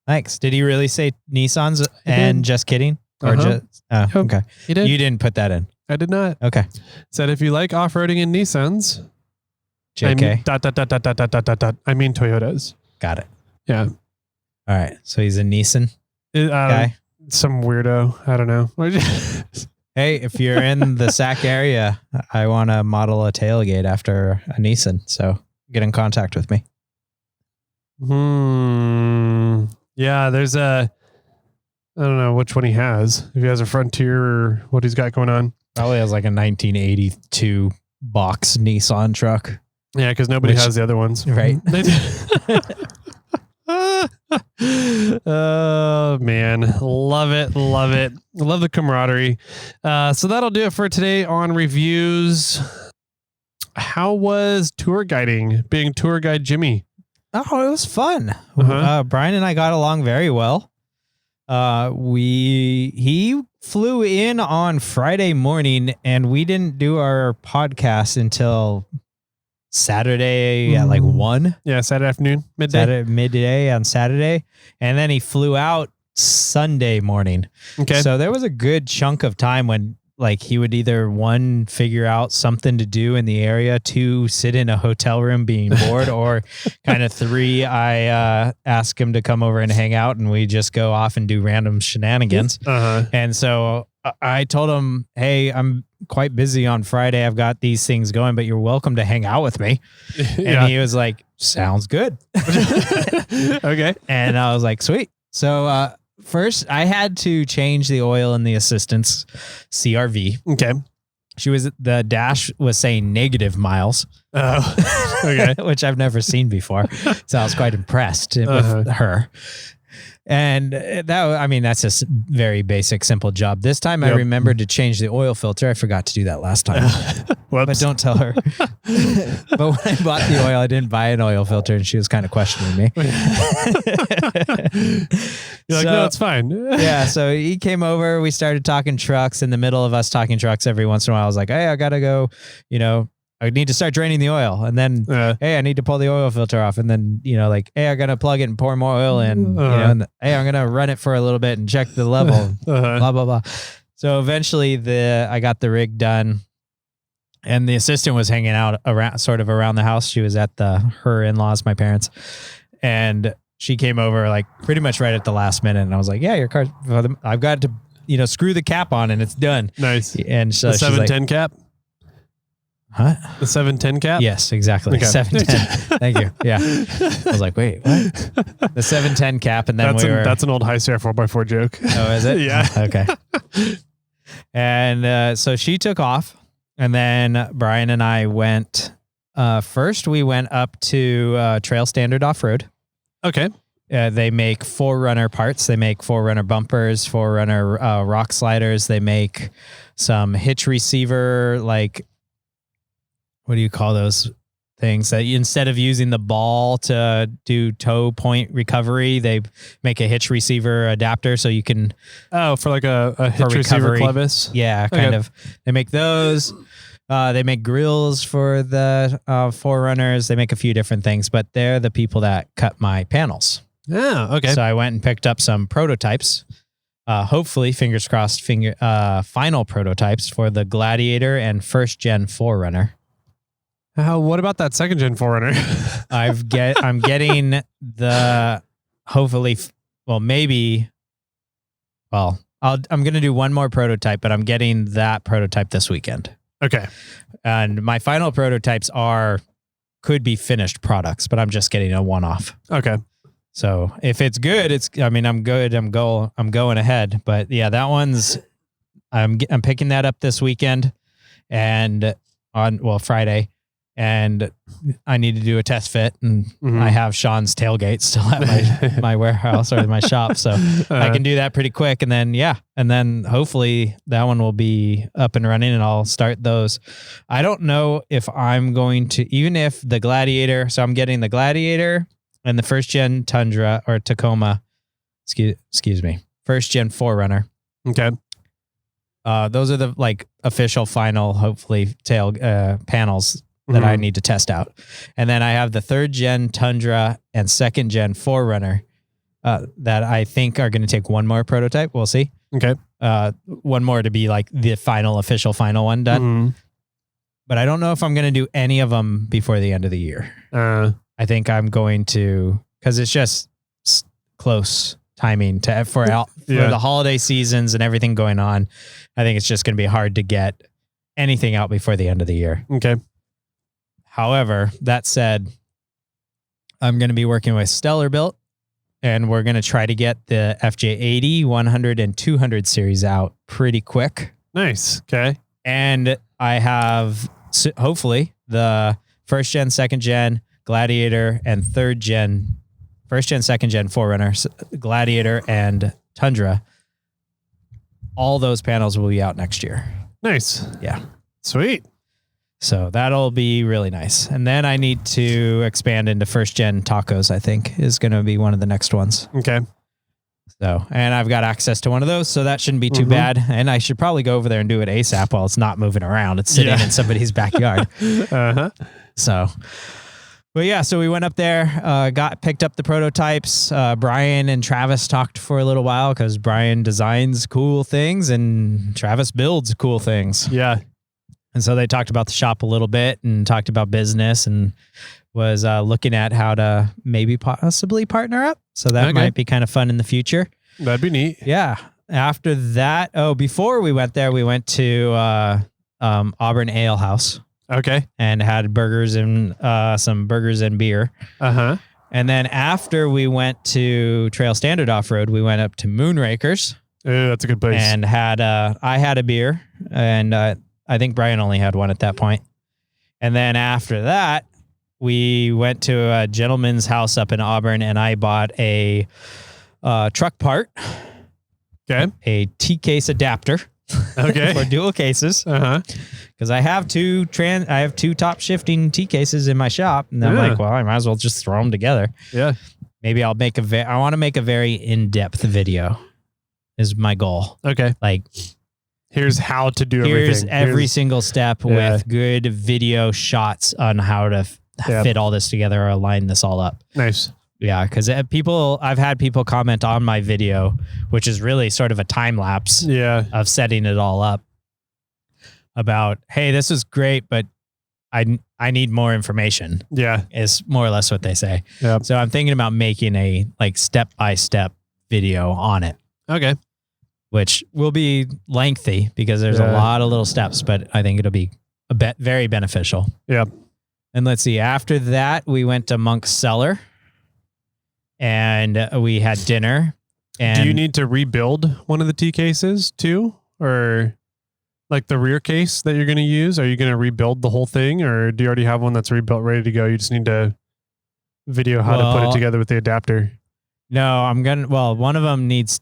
Thanks. Did he really say Nissans and just kidding? Or just okay. He did. You didn't put that in. I did not. Okay. Said if you like off-roading in Nissans, JK. I mean Toyotas. Got it. Yeah. All right. So he's a Nissan guy. Some weirdo. I don't know. Hey, if you're in the Sac area, I want to model a tailgate after a Nissan. So get in contact with me. Yeah, there's I don't know which one he has. If he has a Frontier or what he's got going on. Probably has like a 1982 box Nissan truck. Yeah, because nobody has the other ones. Right. Oh man, love it, love the camaraderie. So that'll do it for today on reviews. How was tour guiding, being tour guide Jimmy? Oh, it was fun. Brian and I got along very well. He flew in on Friday morning and we didn't do our podcast until Saturday at like 1. Yeah, Saturday afternoon, midday on Saturday. And then he flew out Sunday morning. Okay. So there was a good chunk of time when like he would either 1, figure out something to do in the area, 2, sit in a hotel room being bored, or kind of 3, I ask him to come over and hang out and we just go off and do random shenanigans. And so I told him, hey, I'm quite busy on Friday. I've got these things going, but you're welcome to hang out with me. And he was like, sounds good. Okay. And I was like, sweet. So first I had to change the oil in the assistant's CRV. Okay. The dash was saying negative miles. Oh, okay. Which I've never seen before. So I was quite impressed with her. And that's just a very basic, simple job. This time I remembered to change the oil filter. I forgot to do that last time. But don't tell her. But when I bought the oil, I didn't buy an oil filter and she was kind of questioning me. You're like, no, it's fine. Yeah. So he came over, we started talking trucks. In the middle of us talking trucks, every once in a while, I was like, hey, I got to go, I need to start draining the oil. And then, hey, I need to pull the oil filter off. And then, like, hey, I got to plug it and pour more oil in. And, hey, I'm going to run it for a little bit and check the level, blah, blah, blah. So eventually I got the rig done. And the assistant was hanging out around the house. She was at her in-laws, my parents. And she came over like pretty much right at the last minute. And I was like, yeah, your car, I've got to, screw the cap on and it's done. Nice. And so the 710 cap? Huh? The 710 cap? Yes, exactly. Okay. 710. Thank you. Yeah. I was like, wait, what? The 710 cap. And then that's an old high Sierra 4x4 joke. Oh, is it? Yeah. Okay. And so she took off. And then Brian and I went, first we went up to Trail Standard Offroad. Okay. They make 4Runner parts. They make 4Runner bumpers, 4Runner rock sliders. They make some hitch receiver, like, what do you call those things? That instead of using the ball to do toe point recovery, they make a hitch receiver adapter so you can... Oh, for like a hitch receiver clevis? Yeah, kind of. They make those. They make grills for the 4Runners. They make a few different things, but they're the people that cut my panels. Yeah, okay. So I went and picked up some prototypes. Hopefully, fingers crossed, final prototypes for the Gladiator and first gen 4Runner. What about that second gen 4Runner? I'm getting the hopefully, I'm going to do one more prototype, but I'm getting that prototype this weekend. Okay. And my final prototypes could be finished products, but I'm just getting a one-off. Okay. So if it's good, I'm good. I'm going ahead, but yeah, that one's, I'm picking that up this weekend and on Friday. And I need to do a test fit, and I have Sean's tailgate still at my warehouse or my shop, so I can do that pretty quick. And then hopefully that one will be up and running, and I'll start those. I don't know if I'm going to, even if the Gladiator. So I'm getting the Gladiator and the first gen Tundra or Tacoma. Excuse me, first gen 4Runner. Okay. Those are the official final, hopefully panels that I need to test out. And then I have the third gen Tundra and second gen 4Runner that I think are going to take one more prototype. We'll see. Okay. One more to be like the official final one done. But I don't know if I'm going to do any of them before the end of the year. I think I'm going to, because it's just close timing for the holiday seasons and everything going on. I think it's just going to be hard to get anything out before the end of the year. Okay. However, that said, I'm going to be working with Stellar Built, and we're going to try to get the FJ80, 100, and 200 series out pretty quick. Nice. Okay. And I have, hopefully, the first gen, second gen, Gladiator, and third gen, first gen, second gen 4Runner, Gladiator, and Tundra. All those panels will be out next year. Nice. Yeah. Sweet. So that'll be really nice. And then I need to expand into first gen tacos, I think, is going to be one of the next ones. Okay. So, and I've got access to one of those, so that shouldn't be too bad. And I should probably go over there and do it ASAP while it's not moving around. It's sitting in somebody's backyard. So, but yeah, so we went up there, picked up the prototypes. Brian and Travis talked for a little while because Brian designs cool things and Travis builds cool things. Yeah. And so they talked about the shop a little bit and talked about business and was looking at how to maybe possibly partner up. So that might be kind of fun in the future. That'd be neat. Yeah. After that, before we went there, we went to Auburn Ale House. Okay. And had burgers and some burgers and beer. Uh-huh. And then after we went to Trail Standard Offroad, we went up to Moonrakers. Oh, that's a good place. And I had a beer, and I think Brian only had one at that point. And then after that, we went to a gentleman's house up in Auburn, and I bought a truck part. Okay. A T-case adapter. Okay. For dual cases. Uh-huh. Because I have two top shifting T-cases in my shop. And I'm like, well, I might as well just throw them together. Yeah. Maybe I'll make I want to make a very in-depth video is my goal. Okay. Like, here's how to do everything. Here's every single step with good video shots on how to fit all this together or align this all up. Nice. Yeah, because I've had people comment on my video, which is really sort of a time lapse of setting it all up. about, hey, this is great, but I need more information. Yeah. Is more or less what they say. Yep. So I'm thinking about making a like step-by-step video on it. Okay. Which will be lengthy because there's a lot of little steps, but I think it'll be very beneficial. Yep. And let's see, after that, we went to Monk's Cellar and we had dinner. And do you need to rebuild one of the T cases too? Or like the rear case that you're going to use? Are you going to rebuild the whole thing, or do you already have one that's rebuilt, ready to go? You just need to video how to put it together with the adapter. No, one of them's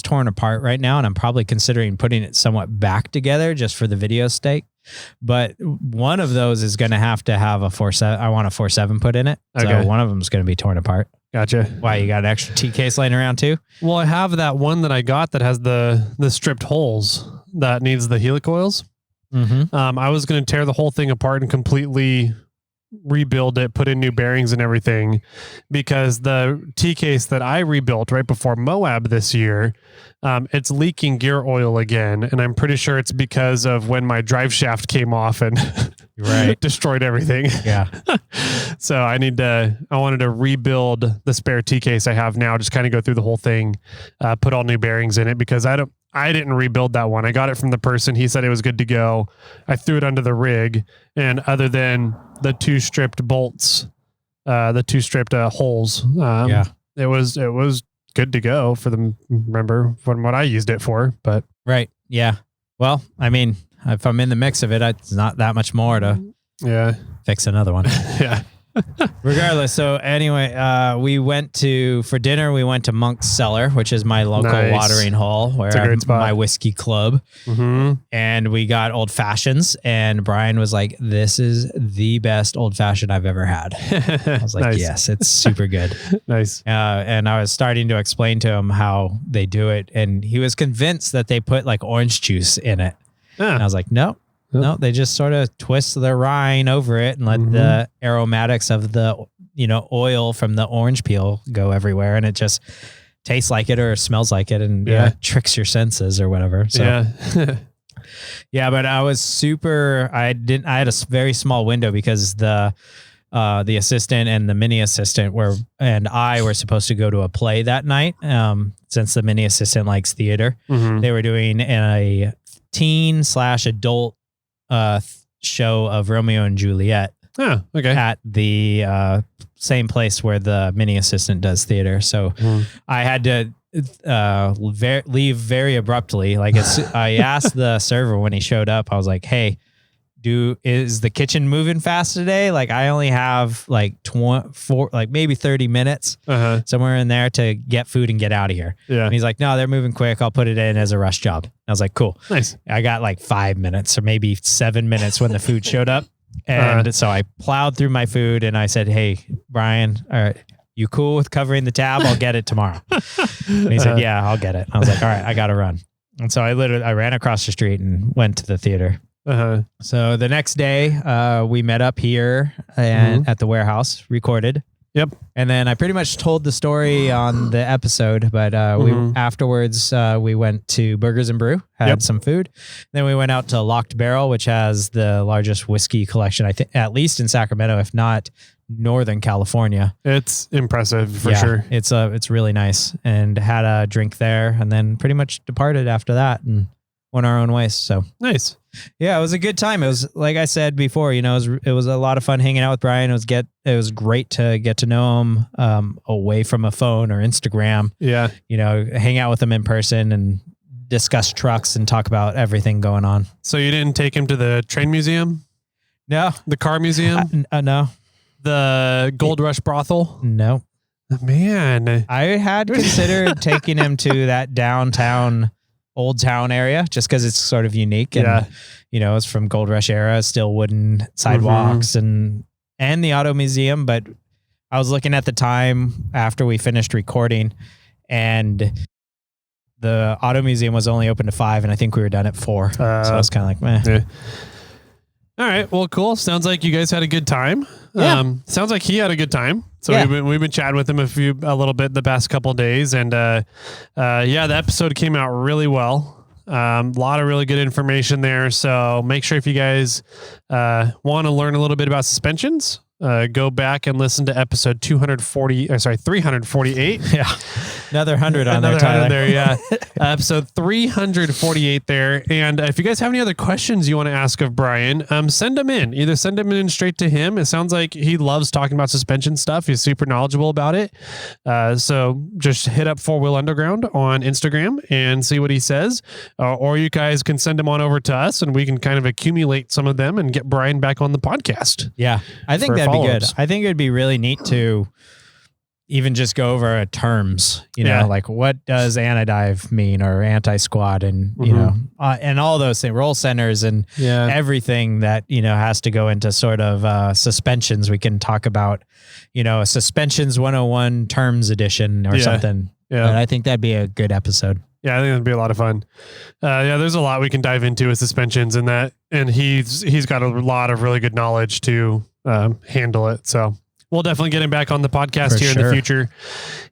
torn apart right now, and I'm probably considering putting it somewhat back together just for the video sake. But one of those is going to have a 4.7. I want a 4.7 put in it. Okay. So one of them is going to be torn apart. Gotcha. Why, you got an extra T case laying around too? Well, I have that one that I got that has the stripped holes that needs the helicoils. Mm-hmm. I was going to tear the whole thing apart and completely rebuild it, put in new bearings and everything, because the T case that I rebuilt right before Moab this year, it's leaking gear oil again, and I'm pretty sure it's because of when my drive shaft came off and destroyed everything. Yeah. So I wanted to rebuild the spare T case I have now, just kind of go through the whole thing, put all new bearings in it, because I didn't rebuild that one. I got it from the person. He said it was good to go. I threw it under the rig, and other than the two stripped bolts, the two stripped holes, it was good to go for them. Remember from what I used it for, but right. Yeah. Well, I mean, if I'm in the mix of it, it's not that much more to fix another one. Yeah. Regardless. So anyway, for dinner, we went to Monk's Cellar, which is my local watering hole where I'm my whiskey club. Mm-hmm. And we got old fashions, and Brian was like, this is the best old fashioned I've ever had. I was like, yes, it's super good. Nice. And I was starting to explain to him how they do it. And he was convinced that they put like orange juice in it. And I was like, no, they just sort of twist the rind over it and let the aromatics of the, oil from the orange peel go everywhere. And it just tastes like it or smells like it and tricks your senses or whatever. So, but I was I had a very small window because the assistant and the mini assistant and I were supposed to go to a play that night. Since the mini assistant likes theater, they were doing a teen/adult show of Romeo and Juliet at the same place where the mini assistant does theater. So I had to leave very abruptly. Like I asked the server when he showed up, I was like, hey, is the kitchen moving fast today? Like I only have like maybe 30 minutes somewhere in there to get food and get out of here. Yeah. And he's like, no, they're moving quick. I'll put it in as a rush job. I was like, cool. Nice. I got like 5 minutes or maybe 7 minutes when the food showed up. And so I plowed through my food and I said, hey, Brian, all right, you cool with covering the tab? I'll get it tomorrow. And he said, yeah, I'll get it. I was like, all right, I got to run. And so I ran across the street and went to the theater. So the next day, we met up here and at the warehouse, recorded. Yep. And then I pretty much told the story on the episode, but afterwards we went to Burgers and Brew, had some food. Then we went out to Locked Barrel, which has the largest whiskey collection, I think, at least in Sacramento, if not Northern California. It's impressive for sure. It's really nice, and had a drink there, and then pretty much departed after that and went our own ways. So nice. Yeah, it was a good time. It was, like I said before, it was a lot of fun hanging out with Brian. It was great to get to know him away from a phone or Instagram. Yeah. Hang out with him in person and discuss trucks and talk about everything going on. So you didn't take him to the train museum? No. The car museum? No. The Gold Rush brothel? No. Man. I had considered taking him to that downtown Old Town area just because it's sort of unique and it's from Gold Rush era, still wooden sidewalks and the auto museum. But I was looking at the time after we finished recording, and the auto museum was only open to 5, and I think we were done at 4. So I was kind of like, meh. Yeah. All right. Well, cool. Sounds like you guys had a good time. Yeah. Sounds like he had a good time. So we've been chatting with him a little bit the past couple of days, and the episode came out really well. A lot of really good information there. So make sure if you guys want to learn a little bit about suspensions, go back and listen to episode 348. Yeah. Another 100 on there, Tyler. 100 there, yeah. Episode 348 there. And if you guys have any other questions you want to ask of Brian, send them in. Either send them in straight to him. It sounds like he loves talking about suspension stuff. He's super knowledgeable about it. So just hit up 4-Wheel Underground on Instagram and see what he says. Or you guys can send them on over to us and we can kind of accumulate some of them and get Brian back on the podcast. Yeah. I think that'd be good. I think it'd be really neat to even just go over terms, you know, like what does anti-dive mean or anti-squat and, you know, and all those things, roll centers and everything that, you know, has to go into sort of suspensions. We can talk about, you know, a suspensions 101 terms edition or something. Yeah. And I think that'd be a good episode. Yeah, I think it'd be a lot of fun. There's a lot we can dive into with suspensions and that, and he's got a lot of really good knowledge to handle it. So we'll definitely get him back on the podcast in the future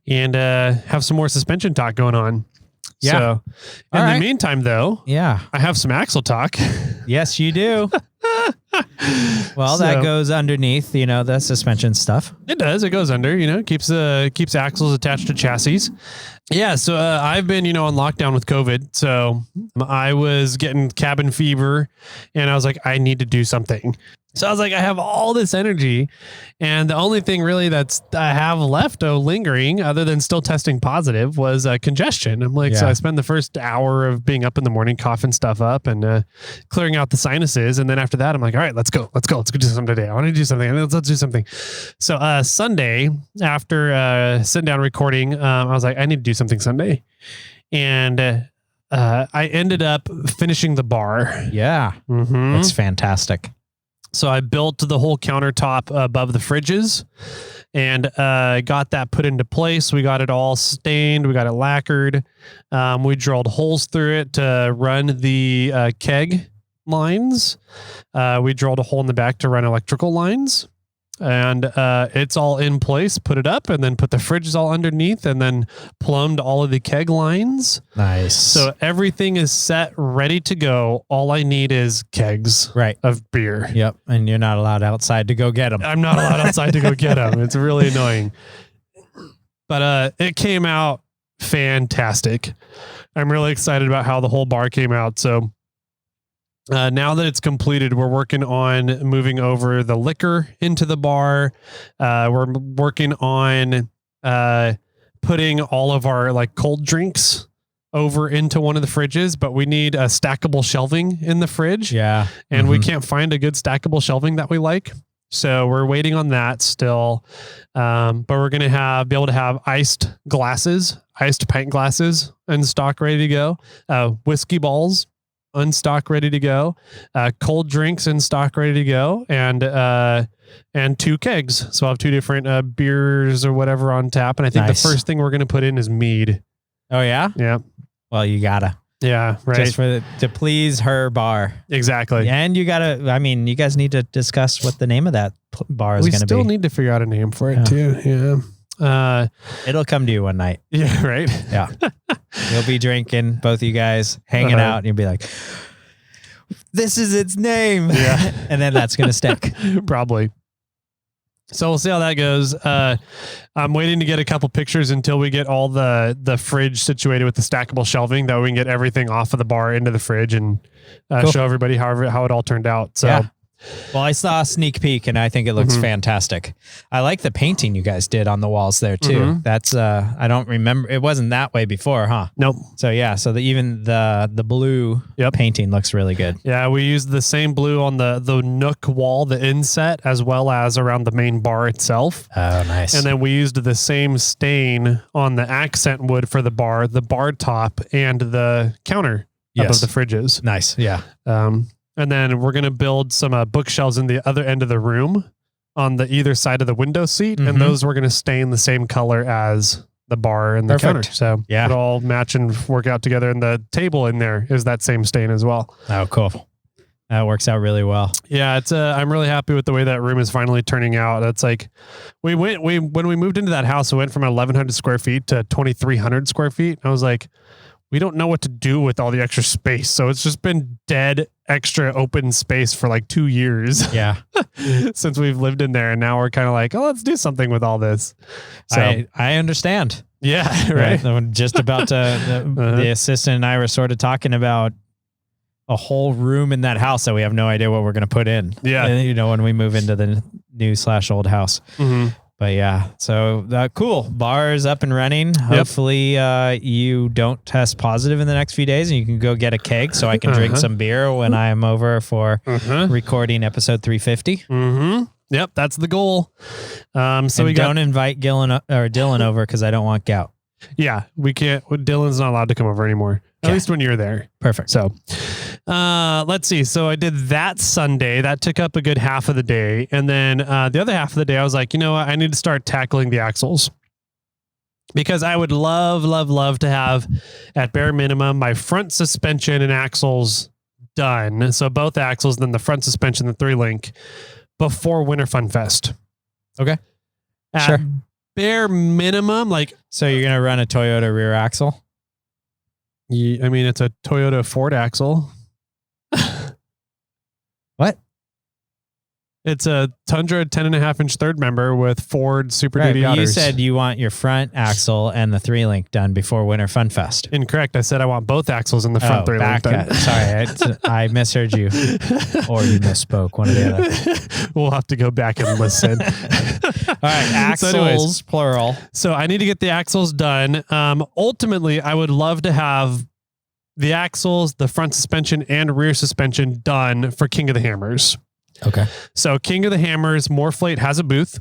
and have some more suspension talk going on. Yeah. So in the meantime, though, I have some axle talk. Yes, you do. Well, that goes underneath, you know, the suspension stuff. It does. It goes under, you know, keeps axles attached to chassis. Yeah. So I've been, you know, on lockdown with COVID. So I was getting cabin fever and I was like, I need to do something. So I was like, I have all this energy and the only thing really that's I have left lingering other than still testing positive was congestion. I'm like, so I spend the first hour of being up in the morning, coughing stuff up and clearing out the sinuses. And then after that, I'm like, all right, let's go do something today. I want to do something. Let's do something. So Sunday after sitting down recording, I was like, I need to do something Sunday. And I ended up finishing the bar. Yeah. That's fantastic. So I built the whole countertop above the fridges and got that put into place. We got it all stained. We got it lacquered. We drilled holes through it to run the keg lines. We drilled a hole in the back to run electrical lines. And it's all in place, put it up, and then put the fridges all underneath, and then plumbed all of the keg lines. Nice. So everything is set, ready to go. All I need is kegs of beer. Yep. And you're not allowed outside to go get them. I'm not allowed outside to go get them. It's really annoying. But it came out fantastic. I'm really excited about how the whole bar came out. So now that it's completed, we're working on moving over the liquor into the bar. We're working on putting all of our like cold drinks over into one of the fridges, but we need a stackable shelving in the fridge. Yeah. And we can't find a good stackable shelving that we like. So we're waiting on that still. But we're going to be able to have iced pint glasses in stock, ready to go. Whiskey balls in stock, ready to go. Cold drinks in stock, ready to go. And 2 kegs. So I'll have 2 different beers or whatever on tap. And I think the first thing we're going to put in is mead. Oh yeah? Yeah. Well, you gotta. Yeah, right. Just to please her bar. Exactly. And you gotta, I mean, you guys need to discuss what the name of that bar is going to be. We still need to figure out a name for it too. Yeah. It'll come to you one night. Yeah, right. Yeah. You'll be drinking, both of you guys hanging out, and you'll be like, this is its name. Yeah. And then that's going to stick. Probably. So we'll see how that goes. I'm waiting to get a couple pictures until we get all the fridge situated with the stackable shelving, that we can get everything off of the bar into the fridge and show everybody how it all turned out. So. Yeah. Well, I saw a sneak peek and I think it looks fantastic. I like the painting you guys did on the walls there too. That's I don't remember. It wasn't that way before, huh? Nope. So yeah, so even the blue painting looks really good. Yeah, we used the same blue on the nook wall, the inset, as well as around the main bar itself. Oh, nice. And then we used the same stain on the accent wood for the bar top, and the counter above the fridges. Nice. Yeah. And then we're going to build some bookshelves in the other end of the room on the either side of the window seat. And those we're going to stain the same color as the bar and the counter. So it'll all match and work out together. And the table in there is that same stain as well. Oh, cool. That works out really well. Yeah, it's I'm really happy with the way that room is finally turning out. It's like when we moved into that house, it went from 1,100 square feet to 2,300 square feet. I was like, we don't know what to do with all the extra space. So it's just been dead extra open space for like 2 years. Yeah. Since we've lived in there. And now we're kind of like, oh, let's do something with all this. So I understand. yeah, right. I'm just about to, the assistant and I were sort of talking about a whole room in that house that we have no idea what we're going to put in. Yeah. When we move into the new/old house. Mm-hmm. But yeah, so cool. Bar is up and running. Hopefully you don't test positive in the next few days and you can go get a keg so I can drink some beer when I'm over for recording episode 350. Mm-hmm. Yep, that's the goal. So we don't invite Dylan over because I don't want gout. Yeah, we can't. Dylan's not allowed to come over anymore. At least when you're there. Perfect. So let's see. So I did that Sunday. That took up a good half of the day. And then the other half of the day, I was like, you know what? I need to start tackling the axles. Because I would love to have, at bare minimum, my front suspension and axles done. So both axles, then the front suspension, the 3-link, before Winter Fun Fest. Okay. At bare minimum, like... So you're going to run a Toyota rear axle? Yeah, I mean, it's a Toyota Ford axle. What? It's a Tundra 10.5-inch third member with Ford Super Duty Otters. You said you want your front axle and the 3-link done before Winter Fun Fest. Incorrect. I said I want both axles in the front 3-link done. Sorry, I misheard you. Or you misspoke, one or the other. We'll have to go back and listen. All right, axles, plural. So I need to get the axles done. Ultimately, I would love to have the axles, the front suspension, and rear suspension done for King of the Hammers. Okay. So King of the Hammers, Morflate has a booth.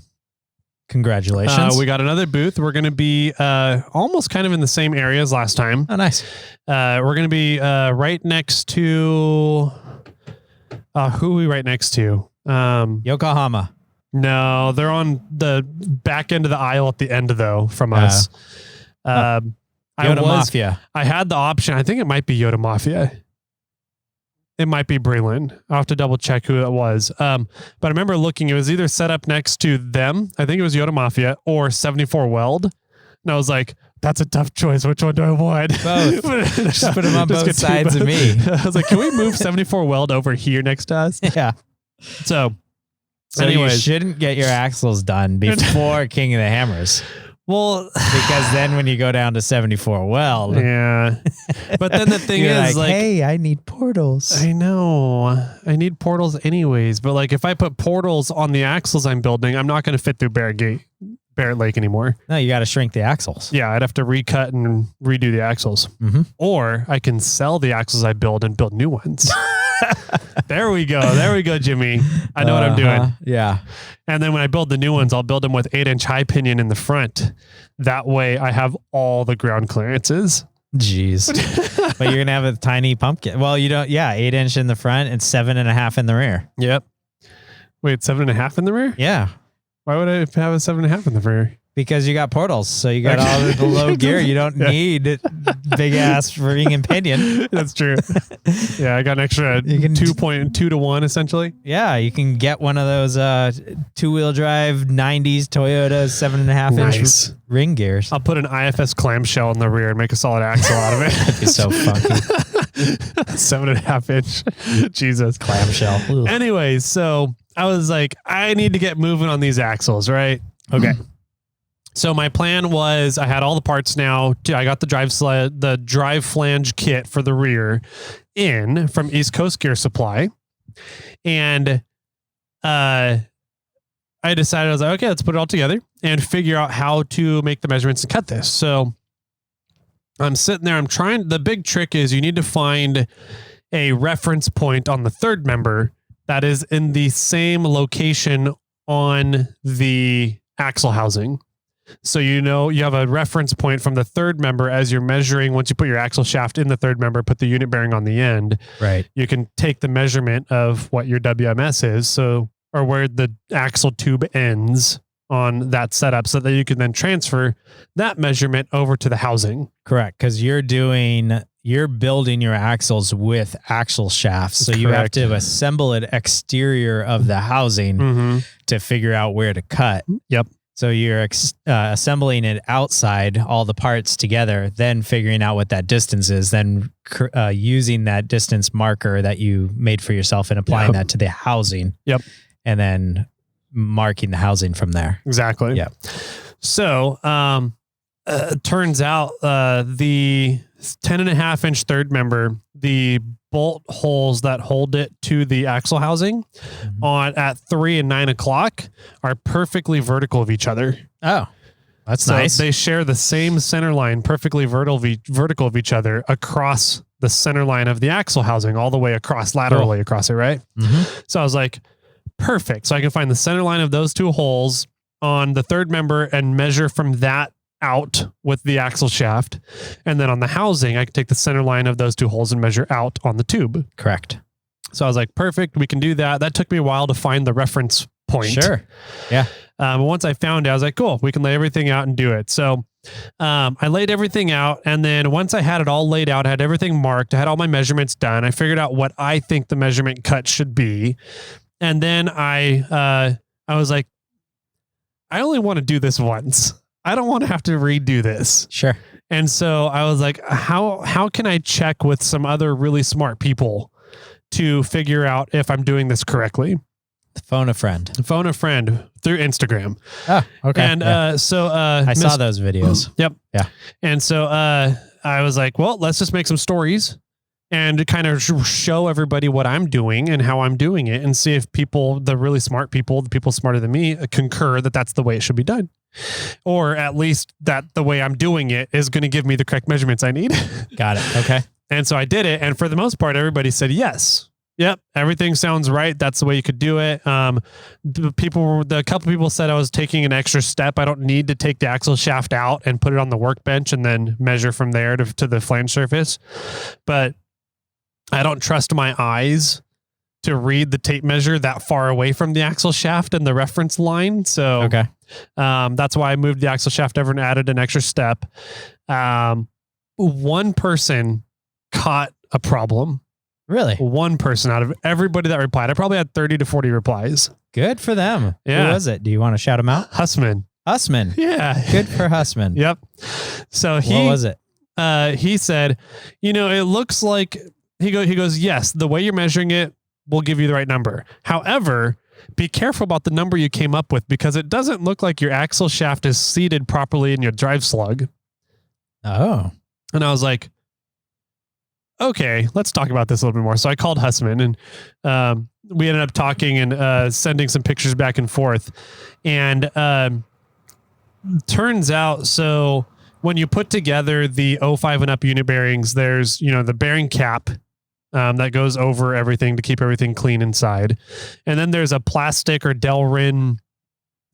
Congratulations. We got another booth. We're going to be almost kind of in the same area as last time. Oh, nice. We're going to be right next to... who are we right next to? Yokohama. No, they're on the back end of the aisle at the end, though, from us. Yoda Mafia. I had the option. I think it might be Yoda Mafia. It might be Breland. I'll have to double check who it was. But I remember looking, it was either set up next to them. I think it was Yoda Mafia or 74 Weld. And I was like, that's a tough choice. Which one do I want? Both. Just put them on both sides of me. I was like, can we move 74 Weld over here next to us? Yeah. So anyways, you shouldn't get your axles done before King of the Hammers. Well, because then when you go down to 74 Weld. Yeah. But then the thing is like, hey, I need portals. I know. I need portals anyways. But like if I put portals on the axles I'm building, I'm not going to fit through Barrett Lake anymore. No, you got to shrink the axles. Yeah, I'd have to recut and redo the axles. Mm-hmm. Or I can sell the axles I build and build new ones. There we go. There we go, Jimmy. I know what I'm doing. Yeah. And then when I build the new ones, I'll build them with 8-inch high pinion in the front. That way I have all the ground clearances. Jeez. But you're going to have a tiny pumpkin. Well, you don't. Yeah. 8-inch in the front and 7.5 in the rear. Yep. Wait, 7.5 in the rear? Yeah. Why would I have a 7.5 in the rear? Because you got portals, so you got all the low gear. You don't need big ass ring and pinion. That's true. Yeah, I got an extra 2.2 to 1 essentially. Yeah, you can get one of those 2-wheel drive 90s Toyota 7.5-inch ring gears. I'll put an IFS clamshell in the rear and make a solid axle out of it. That'd be so funky. 7.5-inch. Jesus. Clamshell. Ugh. Anyways, so I was like, I need to get moving on these axles, right? Okay. So my plan was I had all the parts now. I got the drive flange kit for the rear in from East Coast Gear Supply. And I decided, I was like, okay, let's put it all together and figure out how to make the measurements and cut this. So I'm sitting there. The big trick is you need to find a reference point on the third member that is in the same location on the axle housing. So you have a reference point from the third member as you're measuring. Once you put your axle shaft in the third member, put the unit bearing on the end. Right. You can take the measurement of what your WMS is, or where the axle tube ends on that setup, so that you can then transfer that measurement over to the housing. Correct, because you're building your axles with axle shafts, so you have to assemble an exterior of the housing to figure out where to cut. Yep. So you're assembling it outside, all the parts together, then figuring out what that distance is, then using that distance marker that you made for yourself and applying that to the housing. Yep. And then marking the housing from there. Exactly. Yeah. So, turns out the 10.5-inch third member, the bolt holes that hold it to the axle housing at 3 and 9 o'clock are perfectly vertical of each other. Oh, that's nice. They share the same center line, perfectly vertical of each other across the center line of the axle housing, all the way across, laterally across it, right? So I was like, perfect. So I can find the center line of those two holes on the third member and measure from that out with the axle shaft. And then on the housing, I can take the center line of those two holes and measure out on the tube. Correct. So I was like, perfect. We can do that. That took me a while to find the reference point. Sure. Yeah. Once I found it, I was like, cool, we can lay everything out and do it. So I laid everything out. And then once I had it all laid out, I had everything marked, I had all my measurements done. I figured out what I think the measurement cut should be. And then I was like, I only want to do this once. I don't want to have to redo this. Sure. And so I was like, how can I check with some other really smart people to figure out if I'm doing this correctly? Phone a friend. Phone a friend through Instagram. Oh, okay. And I saw those videos. Yep. Yeah. And so I was like, well, let's just make some stories and kind of show everybody what I'm doing and how I'm doing it, and see if people, the really smart people, the people smarter than me, concur that that's the way it should be done. Or at least that the way I'm doing it is going to give me the correct measurements I need. Got it. Okay. And so I did it. And for the most part, everybody said, yes. Yep. Everything sounds right. That's the way you could do it. The couple people said I was taking an extra step. I don't need to take the axle shaft out and put it on the workbench and then measure from there to the flange surface. But I don't trust my eyes to read the tape measure that far away from the axle shaft and the reference line. So okay. That's why I moved the axle shaft over and added an extra step. One person caught a problem. Really? One person out of everybody that replied. I probably had 30 to 40 replies. Good for them. Yeah. Who was it? Do you want to shout him out? Hussman. Yeah. Good for Hussman. Yep. So what was it? He said, it looks like he goes, yes, the way you're measuring it will give you the right number. However, be careful about the number you came up with, because it doesn't look like your axle shaft is seated properly in your drive slug. Oh. And I was like, okay, let's talk about this a little bit more. So I called Hussman, and we ended up talking and sending some pictures back and forth. And turns out, so when you put together the 05 and up unit bearings, there's, the bearing cap that goes over everything to keep everything clean inside. And then there's a plastic or Delrin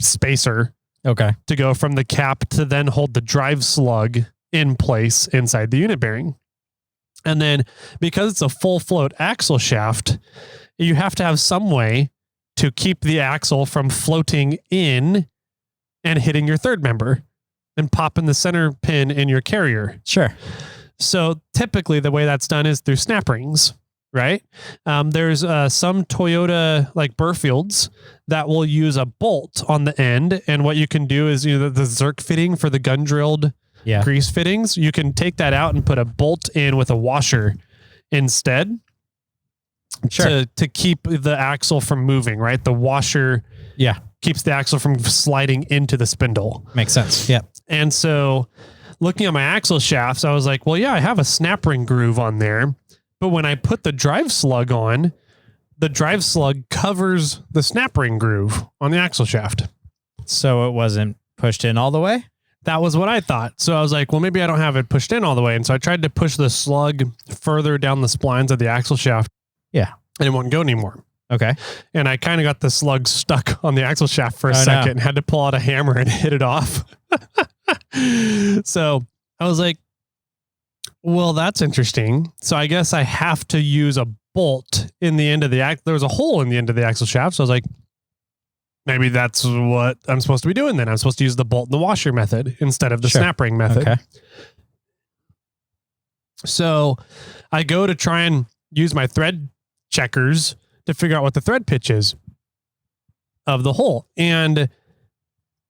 spacer. Okay. To go from the cap to then hold the drive slug in place inside the unit bearing. And then because it's a full float axle shaft, you have to have some way to keep the axle from floating in and hitting your third member and popping the center pin in your carrier. Sure. So typically the way that's done is through snap rings, right? There's some Toyota like Burfields that will use a bolt on the end. And what you can do is the Zerk fitting for the gun drilled grease fittings. You can take that out and put a bolt in with a washer instead. Sure. To keep the axle from moving, right? The washer keeps the axle from sliding into the spindle. Makes sense. Yeah. And so looking at my axle shafts, I was like, well, yeah, I have a snap ring groove on there. But when I put the drive slug on, the drive slug covers the snap ring groove on the axle shaft. So it wasn't pushed in all the way? That was what I thought. So I was like, well, maybe I don't have it pushed in all the way. And so I tried to push the slug further down the splines of the axle shaft. Yeah. And it wouldn't go anymore. Okay. And I kind of got the slug stuck on the axle shaft for a second and had to pull out a hammer and hit it off. So I was like, well, that's interesting. So I guess I have to use a bolt in the end of the there was a hole in the end of the axle shaft. So I was like, maybe that's what I'm supposed to be doing then. I'm supposed to use the bolt and the washer method instead of the snap ring method. Okay. So I go to try and use my thread checkers to figure out what the thread pitch is of the hole. And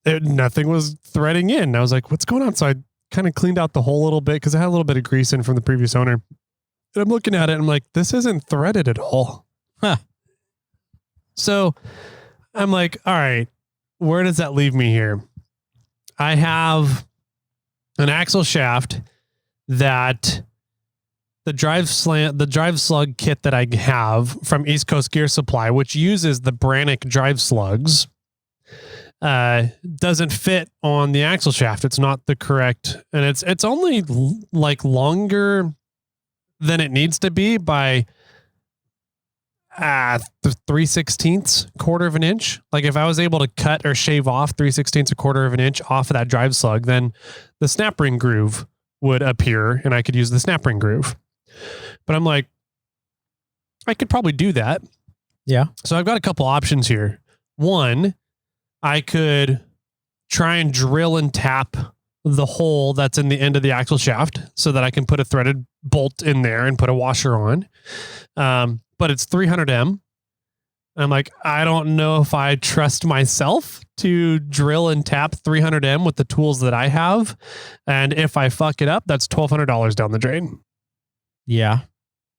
nothing was threading in. I was like, what's going on? So I kind of cleaned out the hole a little bit because I had a little bit of grease in from the previous owner. And I'm looking at it and I'm like, this isn't threaded at all. Huh. So I'm like, all right, where does that leave me here? I have an axle shaft that the drive slug kit that I have from East Coast Gear Supply, which uses the Brannick drive slugs, doesn't fit on the axle shaft. It's not the correct, and it's only like longer than it needs to be by 3/16 quarter of an inch. Like if I was able to cut or shave off 3/16 a quarter of an inch off of that drive slug, then the snap ring groove would appear and I could use the snap ring groove. But I'm like, I could probably do that. Yeah. So I've got a couple options here. One, I could try and drill and tap the hole that's in the end of the axle shaft so that I can put a threaded bolt in there and put a washer on. But it's 300M. I'm like, I don't know if I trust myself to drill and tap 300M with the tools that I have. And if I fuck it up, that's $1,200 down the drain. Yeah.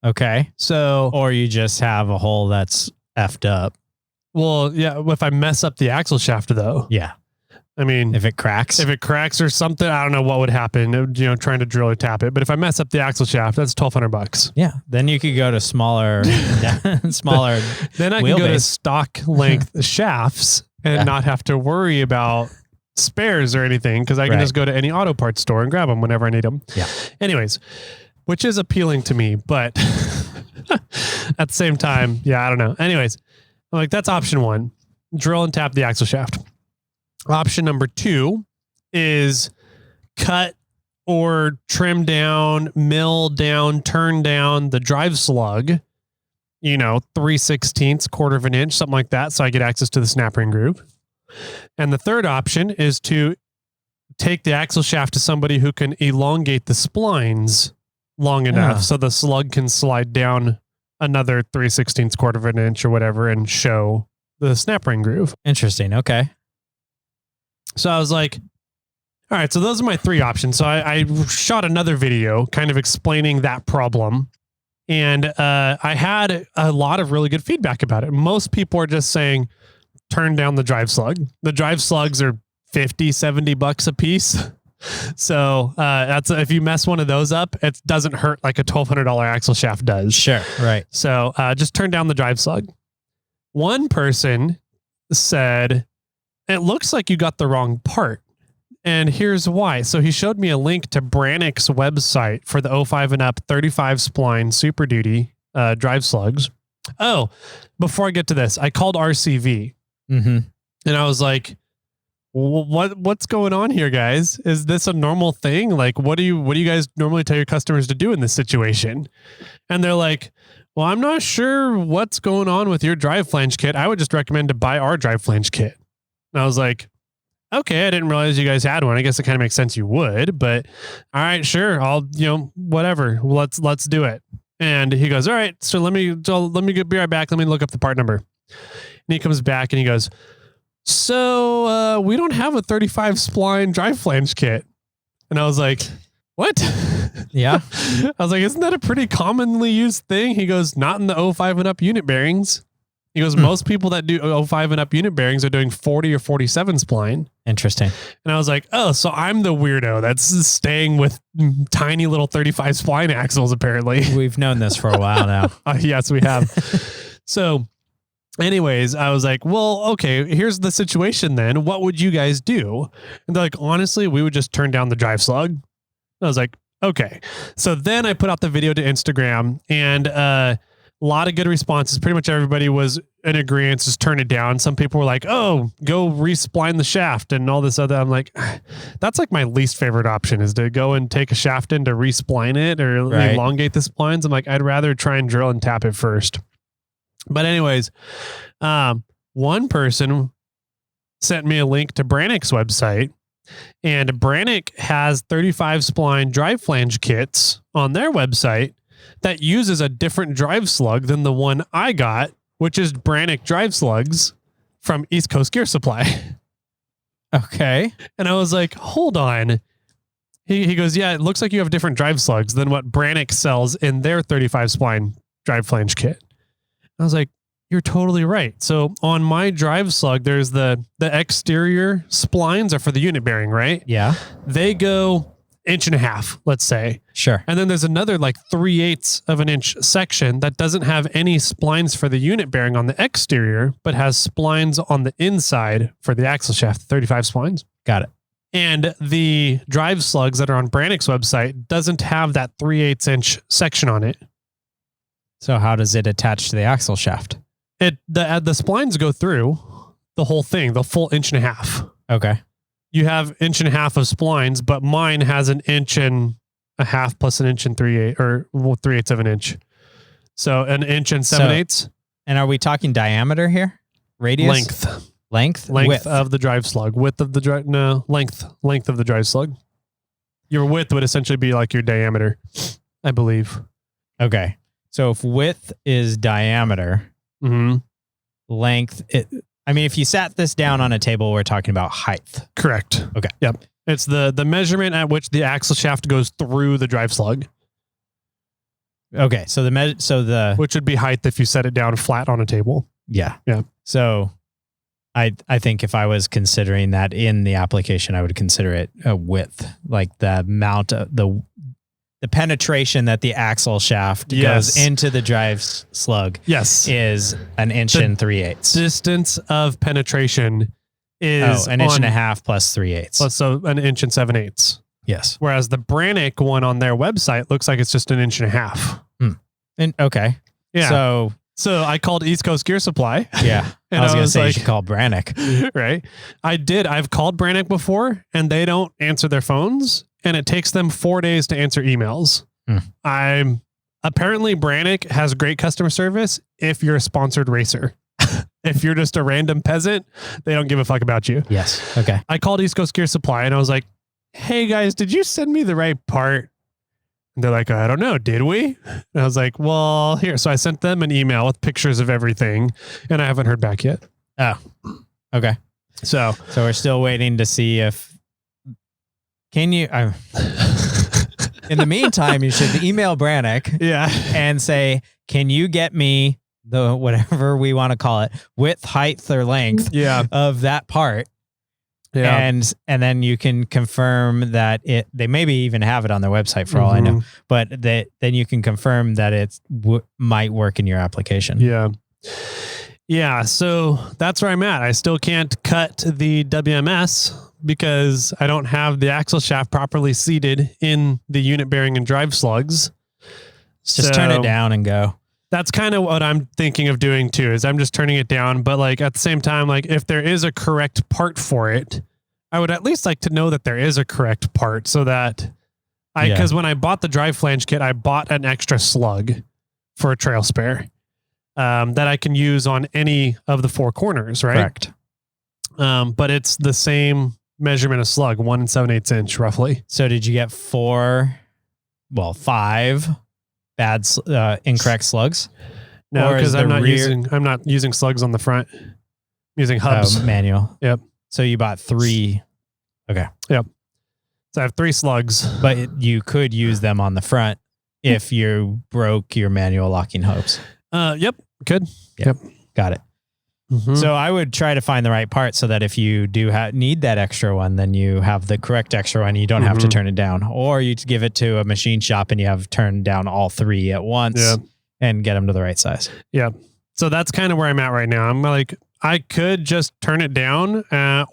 Okay. So, or you just have a hole that's effed up. well, yeah, if I mess up the axle shaft though, Yeah. I mean, If it cracks. or something, I don't know what would happen, trying to drill or tap it. But if I mess up the axle shaft, that's $1,200. Yeah. Then you could go to smaller. Then I can go to stock length shafts and not have to worry about spares or anything because I can just go to any auto parts store and grab them whenever I need them. Yeah. Anyways, which is appealing to me, but at the same time, yeah, I don't know. Anyways, I'm like, that's option one, drill and tap the axle shaft. Option number two is cut or trim down, mill down, turn down the drive slug, 3/16 quarter of an inch, something like that. So I get access to the snap ring groove. And the third option is to take the axle shaft to somebody who can elongate the splines long enough so the slug can slide down another 3/16 quarter of an inch or whatever and show the snap ring groove. Interesting. Okay. So I was like, all right, so those are my three options. So I shot another video kind of explaining that problem. And I had a lot of really good feedback about it. Most people are just saying, turn down the drive slug. The drive slugs are $50-$70 a piece. So that's if you mess one of those up, it doesn't hurt like a $1,200 axle shaft does. Sure. Right. So just turn down the drive slug. One person said, it looks like you got the wrong part. And here's why. So he showed me a link to Brannick's website for the 05 and up 35 spline Super Duty drive slugs. Oh, before I get to this, I called RCV and I was like, what's going on here, guys? Is this a normal thing? Like, what do you guys normally tell your customers to do in this situation? And they're like, well, I'm not sure what's going on with your drive flange kit. I would just recommend to buy our drive flange kit. And I was like, okay, I didn't realize you guys had one. I guess it kind of makes sense you would, but all right, sure. I'll, whatever. Let's do it. And he goes, all right, so let me be right back. Let me look up the part number. And he comes back and he goes, so we don't have a 35 spline drive flange kit. And I was like, what? Yeah. I was like, isn't that a pretty commonly used thing? He goes, not in the 05 and up unit bearings. He goes, most people that do 05 and up unit bearings are doing 40 or 47 spline. Interesting. And I was like, oh, so I'm the weirdo that's staying with tiny little 35 spline axles, apparently. We've known this for a while now. Yes, we have. So anyways, I was like, well, okay, here's the situation then. What would you guys do? And they're like, honestly, we would just turn down the drive slug. I was like, okay. So then I put out the video to Instagram and a lot of good responses. Pretty much everybody was in agreement, just turn it down. Some people were like, oh, go respline the shaft and all this other. I'm like, that's like my least favorite option is to go and take a shaft in to respline it or elongate the splines. I'm like, I'd rather try and drill and tap it first. But anyways, one person sent me a link to Brannick's website, and Brannick has 35 spline drive flange kits on their website that uses a different drive slug than the one I got, which is Brannick drive slugs from East Coast Gear Supply. Okay. And I was like, hold on. He goes, yeah, it looks like you have different drive slugs than what Brannick sells in their 35 spline drive flange kit. I was like, you're totally right. So on my drive slug, there's the exterior splines are for the unit bearing, right? Yeah. They go 1.5 inches, let's say. Sure. And then there's another like 3/8 of an inch section that doesn't have any splines for the unit bearing on the exterior, but has splines on the inside for the axle shaft, 35 splines. Got it. And the drive slugs that are on Brannick's website doesn't have that 3/8 inch section on it. So how does it attach to the axle shaft? The splines go through the whole thing, the full 1.5 inches. Okay. You have 1.5 inches of splines, but mine has 1.5 inches plus 1 3/8 or 3/8 of an inch. So 1 inch and 7/8. And are we talking diameter here? Radius? Length Width. of the drive slug. Length of the drive slug. Your width would essentially be like your diameter, I believe. Okay. So if width is diameter, length, if you sat this down on a table, we're talking about height. Correct. Okay. Yep. It's the measurement at which the axle shaft goes through the drive slug. Okay. So which would be height if you set it down flat on a table. Yeah. Yeah. So I think if I was considering that in the application, I would consider it a width, like the amount of the penetration that the axle shaft goes into the drive slug. Yes. Is 1 inch and 3/8. Distance of penetration is 1.5 inches plus 3/8. So 1 inch and 7/8. Yes. Whereas the Brannick one on their website looks like it's just 1.5 inches. And okay. Yeah. So I called East Coast Gear Supply. Yeah. And I was going to say like, you should call Brannick. Right. I've called Brannick before and they don't answer their phones and it takes them 4 days to answer emails. Apparently Brannick has great customer service if you're a sponsored racer. If you're just a random peasant, they don't give a fuck about you. Yes. Okay. I called East Coast Gear Supply and I was like, hey guys, did you send me the right part? And they're like, I don't know. Did we? And I was like, well, here. So I sent them an email with pictures of everything and I haven't heard back yet. Oh, okay. So we're still waiting to see if, can you, in the meantime, you should email Brannick and say, can you get me the, whatever we want to call it, width, height, or length of that part? Yeah. And then you can confirm that they maybe even have it on their website for all I know, but then you can confirm that it might work in your application. Yeah. Yeah. So that's where I'm at. I still can't cut the WMS because I don't have the axle shaft properly seated in the unit bearing and drive slugs. Just turn it down and go. That's kind of what I'm thinking of doing too, is I'm just turning it down. But like at the same time, like if there is a correct part for it, I would at least like to know that there is a correct part so that because when I bought the drive flange kit, I bought an extra slug for a trail spare that I can use on any of the 4 corners, right? Correct. But it's the same measurement of slug, 1 7/8 inch roughly. So did you get 5 bad, incorrect slugs? No, because I'm not using slugs on the front. I'm using hubs. Manual. Yep. So you bought 3. Okay. Yep. So I have 3 slugs. But you could use them on the front if you broke your manual locking hubs. Yep. Could. Yep. Got it. So I would try to find the right part so that if you do need that extra one, then you have the correct extra one. You don't have to turn it down, or you give it to a machine shop and you have turned down all 3 at once and get them to the right size. Yeah. So that's kind of where I'm at right now. I'm like, I could just turn it down,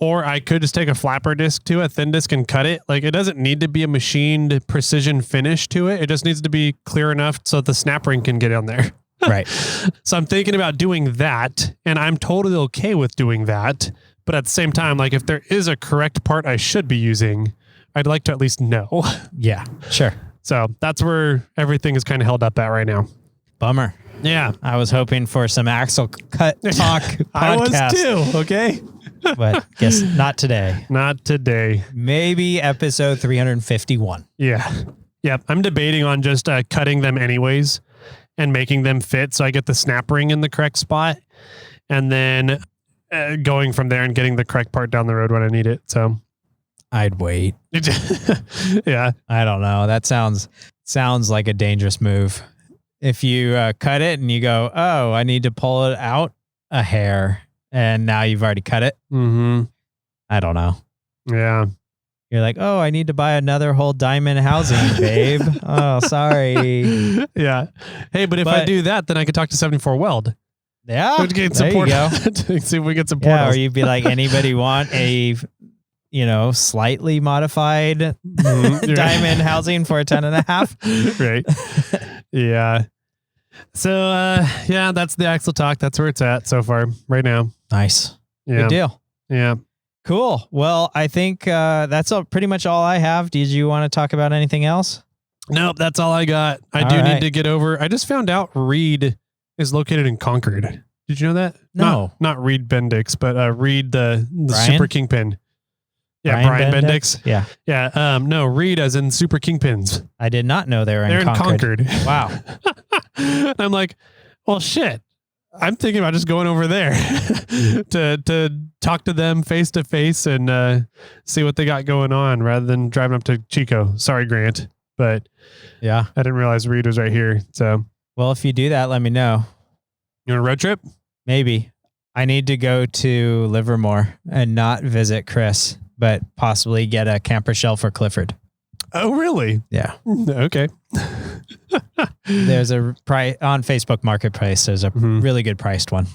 or I could just take a flapper disc to a thin disc and cut it. Like it doesn't need to be a machined precision finish to it. It just needs to be clear enough so that the snap ring can get on there. Right. So I'm thinking about doing that, and I'm totally okay with doing that. But at the same time, like if there is a correct part I should be using, I'd like to at least know. Yeah, sure. So that's where everything is kind of held up at right now. Bummer. Yeah. I was hoping for some axle cut talk podcast. I was too, okay? But guess not today. Not today. Maybe episode 351. Yeah. Yep. I'm debating on just cutting them anyways and making them fit so I get the snap ring in the correct spot. And then going from there and getting the correct part down the road when I need it. So I'd wait. Yeah. I don't know. That sounds like a dangerous move. If you cut it and you go, oh, I need to pull it out a hair, and now you've already cut it. Mm-hmm. I don't know. Yeah. You're like, oh, I need to buy another whole diamond housing, babe. Oh, sorry. Yeah. Hey, but if I do that, then I could talk to 74 Weld. Yeah. To get there support. you go. To see if we get support. Yeah, or you'd be like, anybody want a, slightly modified diamond housing for a 10.5? Right. Yeah. So, yeah, that's the Axle Talk. That's where it's at so far right now. Nice. Yeah. Good deal. Yeah. Cool. Well, I think that's pretty much all I have. Did you want to talk about anything else? Nope, that's all I got. I do need to get over. I just found out Reed is located in Concord. Did you know that? No. Not Reed Bendix, but Reed the Brian? Super Kingpin. Yeah, Brian Bendix. Yeah. Yeah. No, Reed as in Super Kingpins. I did not know they were They're in Concord. Wow. And I'm like, well, shit. I'm thinking about just going over there to talk to them face to face and see what they got going on rather than driving up to Chico. Sorry, Grant, but yeah, I didn't realize Reed was right here. So, well, if you do that, let me know. You want a road trip? Maybe. I need to go to Livermore and not visit Chris, but possibly get a camper shell for Clifford. Oh, really? Yeah. Okay. There's a price on Facebook Marketplace. There's a really good priced one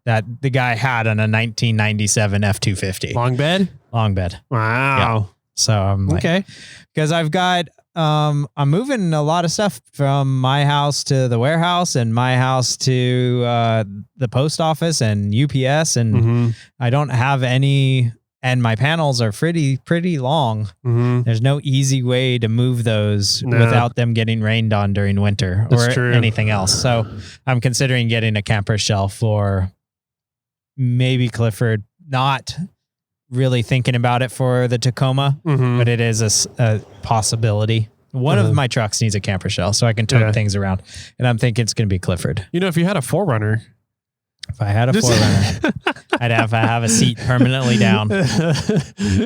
that the guy had on a 1997 F-250. Long bed? Long bed. Wow. Yeah. So I'm like, okay. Because I've got, I'm moving a lot of stuff from my house to the warehouse and my house to the post office and UPS. And I don't have any, and my panels are pretty long. There's no easy way to move those without them getting rained on during winter or anything else. So I'm considering getting a camper shell for maybe Clifford, not really thinking about it for the Tacoma, but it is a possibility. One of my trucks needs a camper shell so I can tote things around. And I'm thinking it's going to be Clifford. If you had a 4Runner. If I had a 4Runner, I'd have a seat permanently down.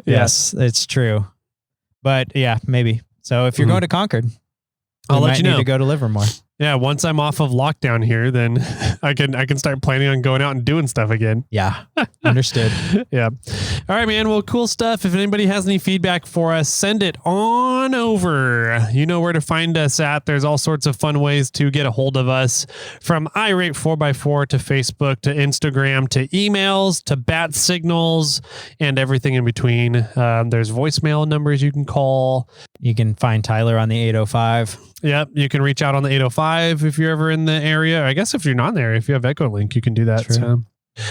Yes, it's true. But yeah, maybe. So if you're going to Concord, I'll let you know. Need to go to Livermore. Yeah, once I'm off of lockdown here, then I can start planning on going out and doing stuff again. Yeah, understood. Yeah. All right, man. Well, cool stuff. If anybody has any feedback for us, send it on over. You know where to find us at. There's all sorts of fun ways to get a hold of us, from irate 4x4 to Facebook to Instagram to emails to bat signals and everything in between. There's voicemail numbers you can call. You can find Tyler on the 805. Yep. You can reach out on the 805 if you're ever in the area. I guess if you're not in the area, if you have Echo Link, you can do that. So,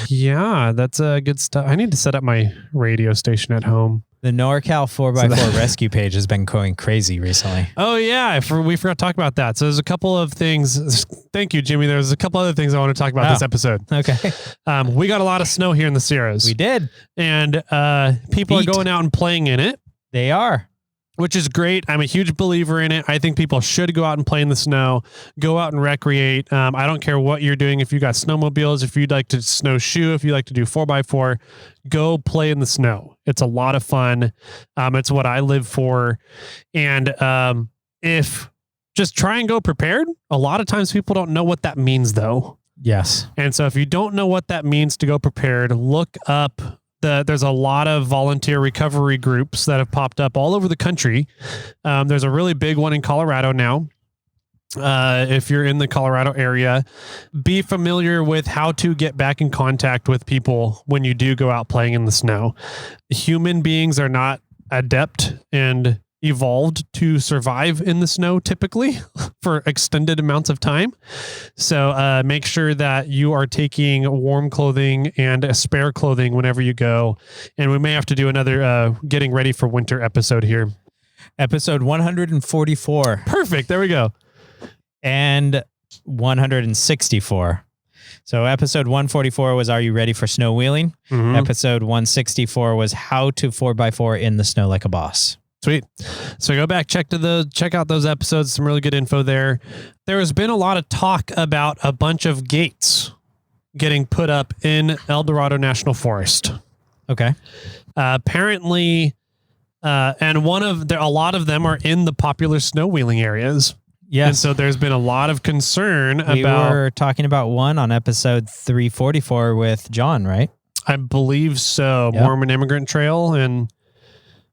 yeah, that's good stuff. I need to set up my radio station at home. The NorCal 4x4 rescue page has been going crazy recently. Oh, yeah. We forgot to talk about that. So there's a couple of things. Thank you, Jimmy. There's a couple other things I want to talk about this episode. Okay. We got a lot of snow here in the Sierras. We did. And people are going out and playing in it. They are. Which is great. I'm a huge believer in it. I think people should go out and play in the snow, go out and recreate. I don't care what you're doing. If you got snowmobiles, if you'd like to snowshoe, if you like to do 4x4, go play in the snow. It's a lot of fun. It's what I live for. And if just try and go prepared, a lot of times people don't know what that means though. Yes. And so if you don't know what that means to go prepared, look up there's a lot of volunteer recovery groups that have popped up all over the country. There's a really big one in Colorado now. If you're in the Colorado area, be familiar with how to get back in contact with people when you do go out playing in the snow. Human beings are not adept and evolved to survive in the snow typically for extended amounts of time. So make sure that you are taking warm clothing and a spare clothing whenever you go. And we may have to do another getting ready for winter episode here. Episode 144. Perfect. There we go. And 164. So episode 144 was Are You Ready for Snow Wheeling? Episode 164 was How to 4x4 in the Snow Like a Boss. Sweet. So go back, check out those episodes. Some really good info there. There has been a lot of talk about a bunch of gates getting put up in El Dorado National Forest. Okay. Apparently, and a lot of them are in the popular snow wheeling areas. Yes. And so there's been a lot of concern about... We were talking about one on episode 344 with John, right? I believe so. Yep. Mormon Immigrant Trail. And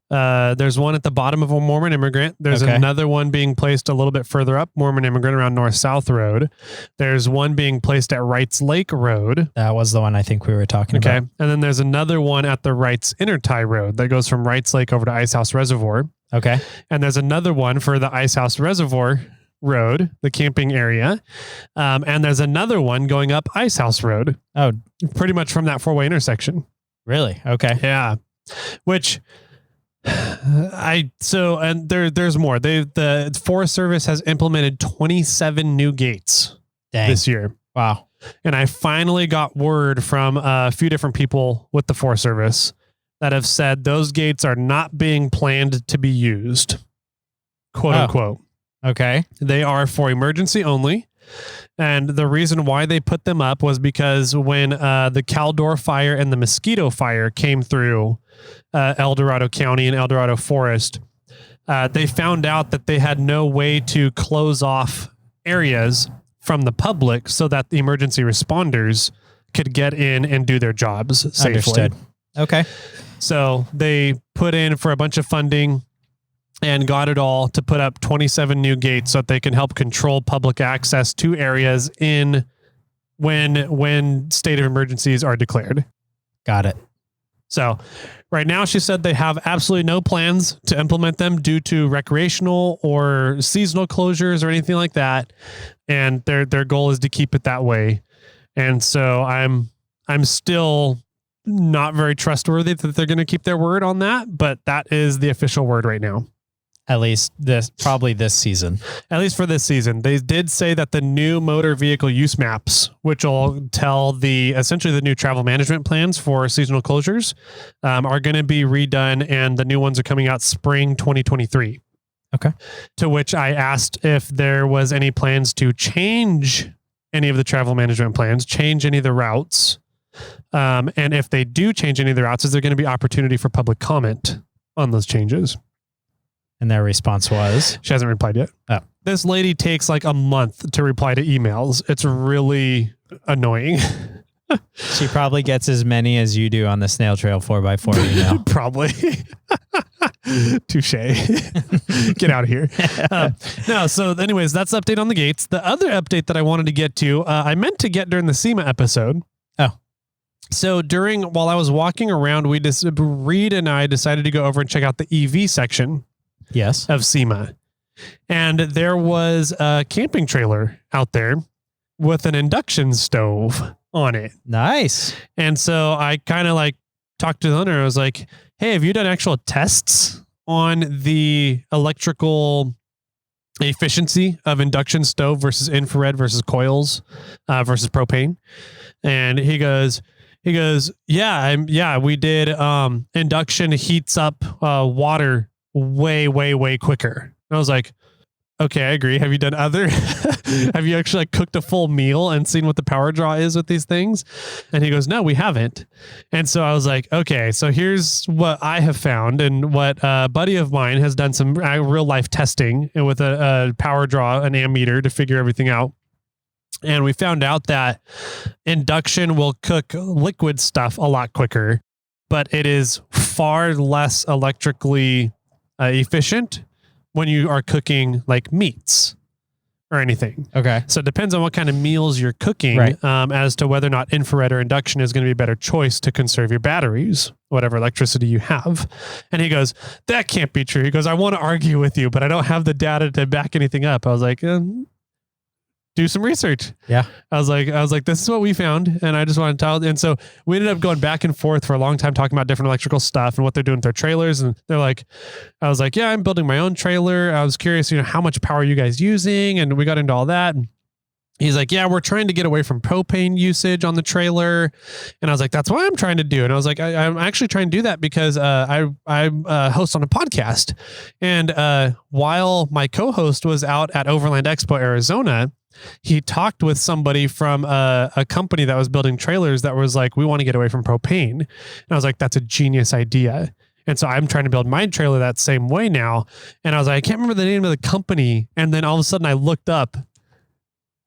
there's one at the bottom of a Mormon Immigrant. There's another one being placed a little bit further up, Mormon Immigrant around North-South Road. There's one being placed at Wrights Lake Road. That was the one I think we were talking about. And then there's another one at the Wrights Intertie Road that goes from Wrights Lake over to Icehouse Reservoir. Okay. And there's another one for the Icehouse Reservoir Road, the camping area. And there's another one going up Icehouse Road. Oh, pretty much from that 4-way intersection. really? Okay. Yeah. Which there's more. The Forest Service has implemented 27 new gates this year. Wow. And I finally got word from a few different people with the Forest Service that have said those gates are not being planned to be used, quote unquote. Okay. They are for emergency only. And the reason why they put them up was because when the Caldor fire and the Mosquito fire came through El Dorado County and El Dorado Forest, they found out that they had no way to close off areas from the public so that the emergency responders could get in and do their jobs safely. Understood. Okay. So they put in for a bunch of funding and got it all to put up 27 new gates so that they can help control public access to areas when state of emergencies are declared. Got it. So right now, she said they have absolutely no plans to implement them due to recreational or seasonal closures or anything like that. And their goal is to keep it that way. And so I'm still not very trustworthy that they're going to keep their word on that, but that is the official word right now. At least probably this season. At least for this season. They did say that the new motor vehicle use maps, which will tell essentially the new travel management plans for seasonal closures, are going to be redone, and the new ones are coming out spring 2023. Okay. To which I asked if there was any plans to change any of the travel management plans, change any of the routes. And if they do change any of the routes, is there going to be opportunity for public comment on those changes? And their response was? She hasn't replied yet. Oh. This lady takes like a month to reply to emails. It's really annoying. She probably gets as many as you do on the Snail Trail 4x4 email. Probably. Touche. Get out of here. No, so anyways, that's the update on the gates. The other update that I wanted to get to, I meant to get during the SEMA episode. Oh. So while I was walking around, Reed and I decided to go over and check out the EV section. Yes. Of SEMA. And there was a camping trailer out there with an induction stove on it. Nice. And so I kind of like talked to the owner. I was like, hey, have you done actual tests on the electrical efficiency of induction stove versus infrared versus coils versus propane? And he goes, yeah, we did. Induction heats up water way quicker. And I was like, okay, I agree. Have you done have you actually cooked a full meal and seen what the power draw is with these things? And he goes, no, we haven't. And so I was like, okay, so here's what I have found, and what a buddy of mine has done some real life testing with a power draw, an ammeter, to figure everything out. And we found out that induction will cook liquid stuff a lot quicker, but it is far less electrically efficient when you are cooking like meats or anything. Okay. So it depends on what kind of meals you're cooking, right, as to whether or not infrared or induction is going to be a better choice to conserve your batteries, whatever electricity you have. And he goes, that can't be true. He goes, I want to argue with you, but I don't have the data to back anything up. I was like, do some research. Yeah. I was like, this is what we found. And I just wanted to tell. And so we ended up going back and forth for a long time, talking about different electrical stuff and what they're doing with their trailers. And they're like, I was like, yeah, I'm building my own trailer. I was curious, how much power are you guys using? And we got into all that. he's like, yeah, we're trying to get away from propane usage on the trailer. And I was like, that's what I'm trying to do. And I was like, I'm actually trying to do that because I host on a podcast. And while my co-host was out at Overland Expo, Arizona, he talked with somebody from a company that was building trailers that was like, we want to get away from propane. And I was like, that's a genius idea. And so I'm trying to build my trailer that same way now. And I was like, I can't remember the name of the company. And then all of a sudden I looked up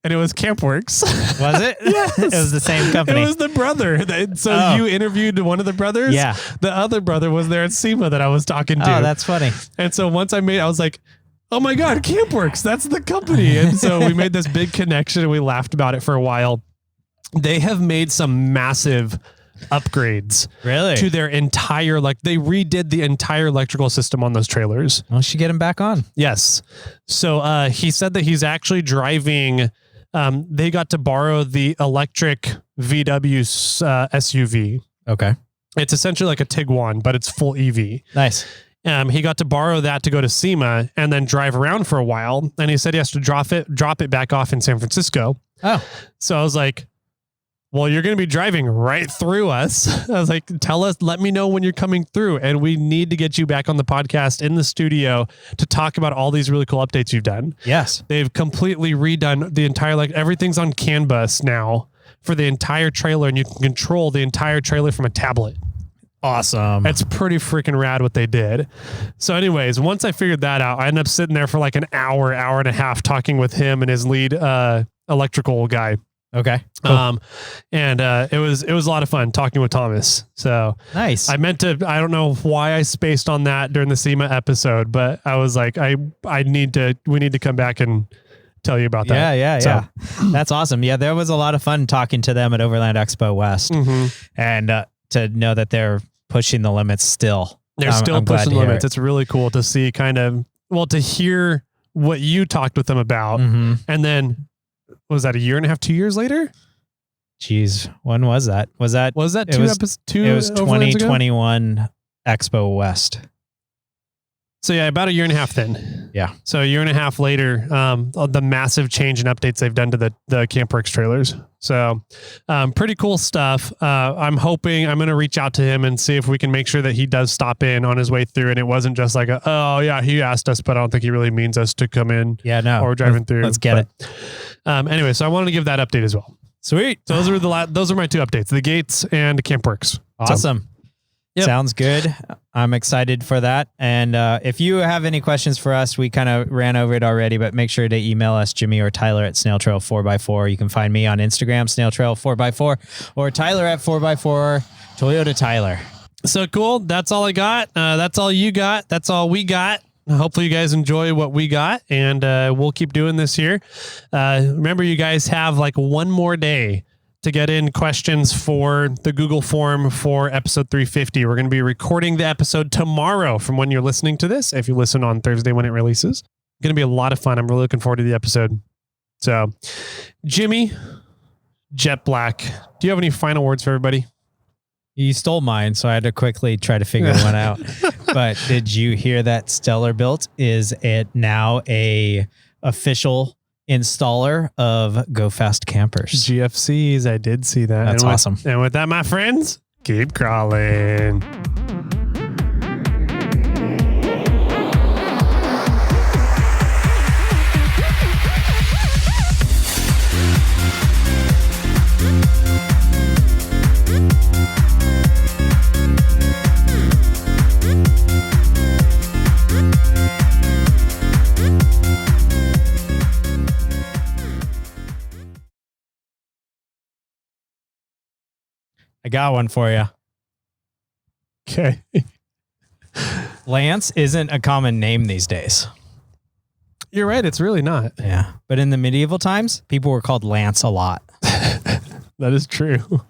and it was Campworks. Was it? Yes. It was the same company. It was the brother. So you interviewed one of the brothers? Yeah. The other brother was there at SEMA that I was talking to. Oh, that's funny. And so once I was like, oh my God, Campworks, that's the company. And so we made this big connection and we laughed about it for a while. They have made some massive upgrades to their entire, they redid the entire electrical system on those trailers. Well, should get him back on. Yes. So he said that he's actually driving, they got to borrow the electric VW SUV. Okay. It's essentially like a Tiguan, but it's full EV. Nice. He got to borrow that to go to SEMA and then drive around for a while. And he said he has to drop it back off in San Francisco. Oh. So I was like, well, you're going to be driving right through us. I was like, let me know when you're coming through. And we need to get you back on the podcast in the studio to talk about all these really cool updates you've done. Yes. They've completely redone the entire, everything's on CAN bus now for the entire trailer, and you can control the entire trailer from a tablet. Awesome. It's pretty freaking rad what they did. So anyways, once I figured that out, I ended up sitting there for like an hour and a half talking with him and his lead electrical guy. Okay. Cool. It was a lot of fun talking with Thomas. So nice. I don't know why I spaced on that during the SEMA episode, but I was like, we need to come back and tell you about that. Yeah. That's awesome. Yeah. There was a lot of fun talking to them at Overland Expo West and to know that they're pushing the limits still. They're still pushing the limits. It's really cool to see to hear what you talked with them about. And then was that a year and a half, 2 years later? Jeez. When was that? Was that It was 2021 Expo West. So yeah, about a year and a half then. Yeah. So a year and a half later, the massive change and updates they've done to the Campworks trailers. So pretty cool stuff. I'm hoping I'm going to reach out to him and see if we can make sure that he does stop in on his way through. And it wasn't just like, he asked us, but I don't think he really means us to come in. Yeah, no. Or driving through. Let's get it. Anyway, so I wanted to give that update as well. Sweet. So those are my two updates, the gates and Campworks. Awesome. Yep. Sounds good. I'm excited for that. And if you have any questions for us, we kind of ran over it already, but make sure to email us, Jimmy or Tyler at Snail Trail 4x4. You can find me on Instagram, Snail Trail 4x4, or Tyler at 4x4 Toyota Tyler. So cool. That's all I got. That's all you got. That's all we got. Hopefully you guys enjoy what we got, and we'll keep doing this here. Remember, you guys have one more day to get in questions for the Google form for episode 350. We're going to be recording the episode tomorrow from when you're listening to this. If you listen on Thursday when it releases, it's going to be a lot of fun. I'm really looking forward to the episode. So, Jimmy, Jet Black, do you have any final words for everybody? You stole mine, so I had to quickly try to figure one out. But did you hear that Stellar Built is it now a official installer of Go Fast campers? GFCs, I did see that. That's awesome. And with that, my friends, keep crawling. I got one for you. Okay. Lance isn't a common name these days. You're right. It's really not. Yeah. But in the medieval times, people were called Lance a lot. That is true.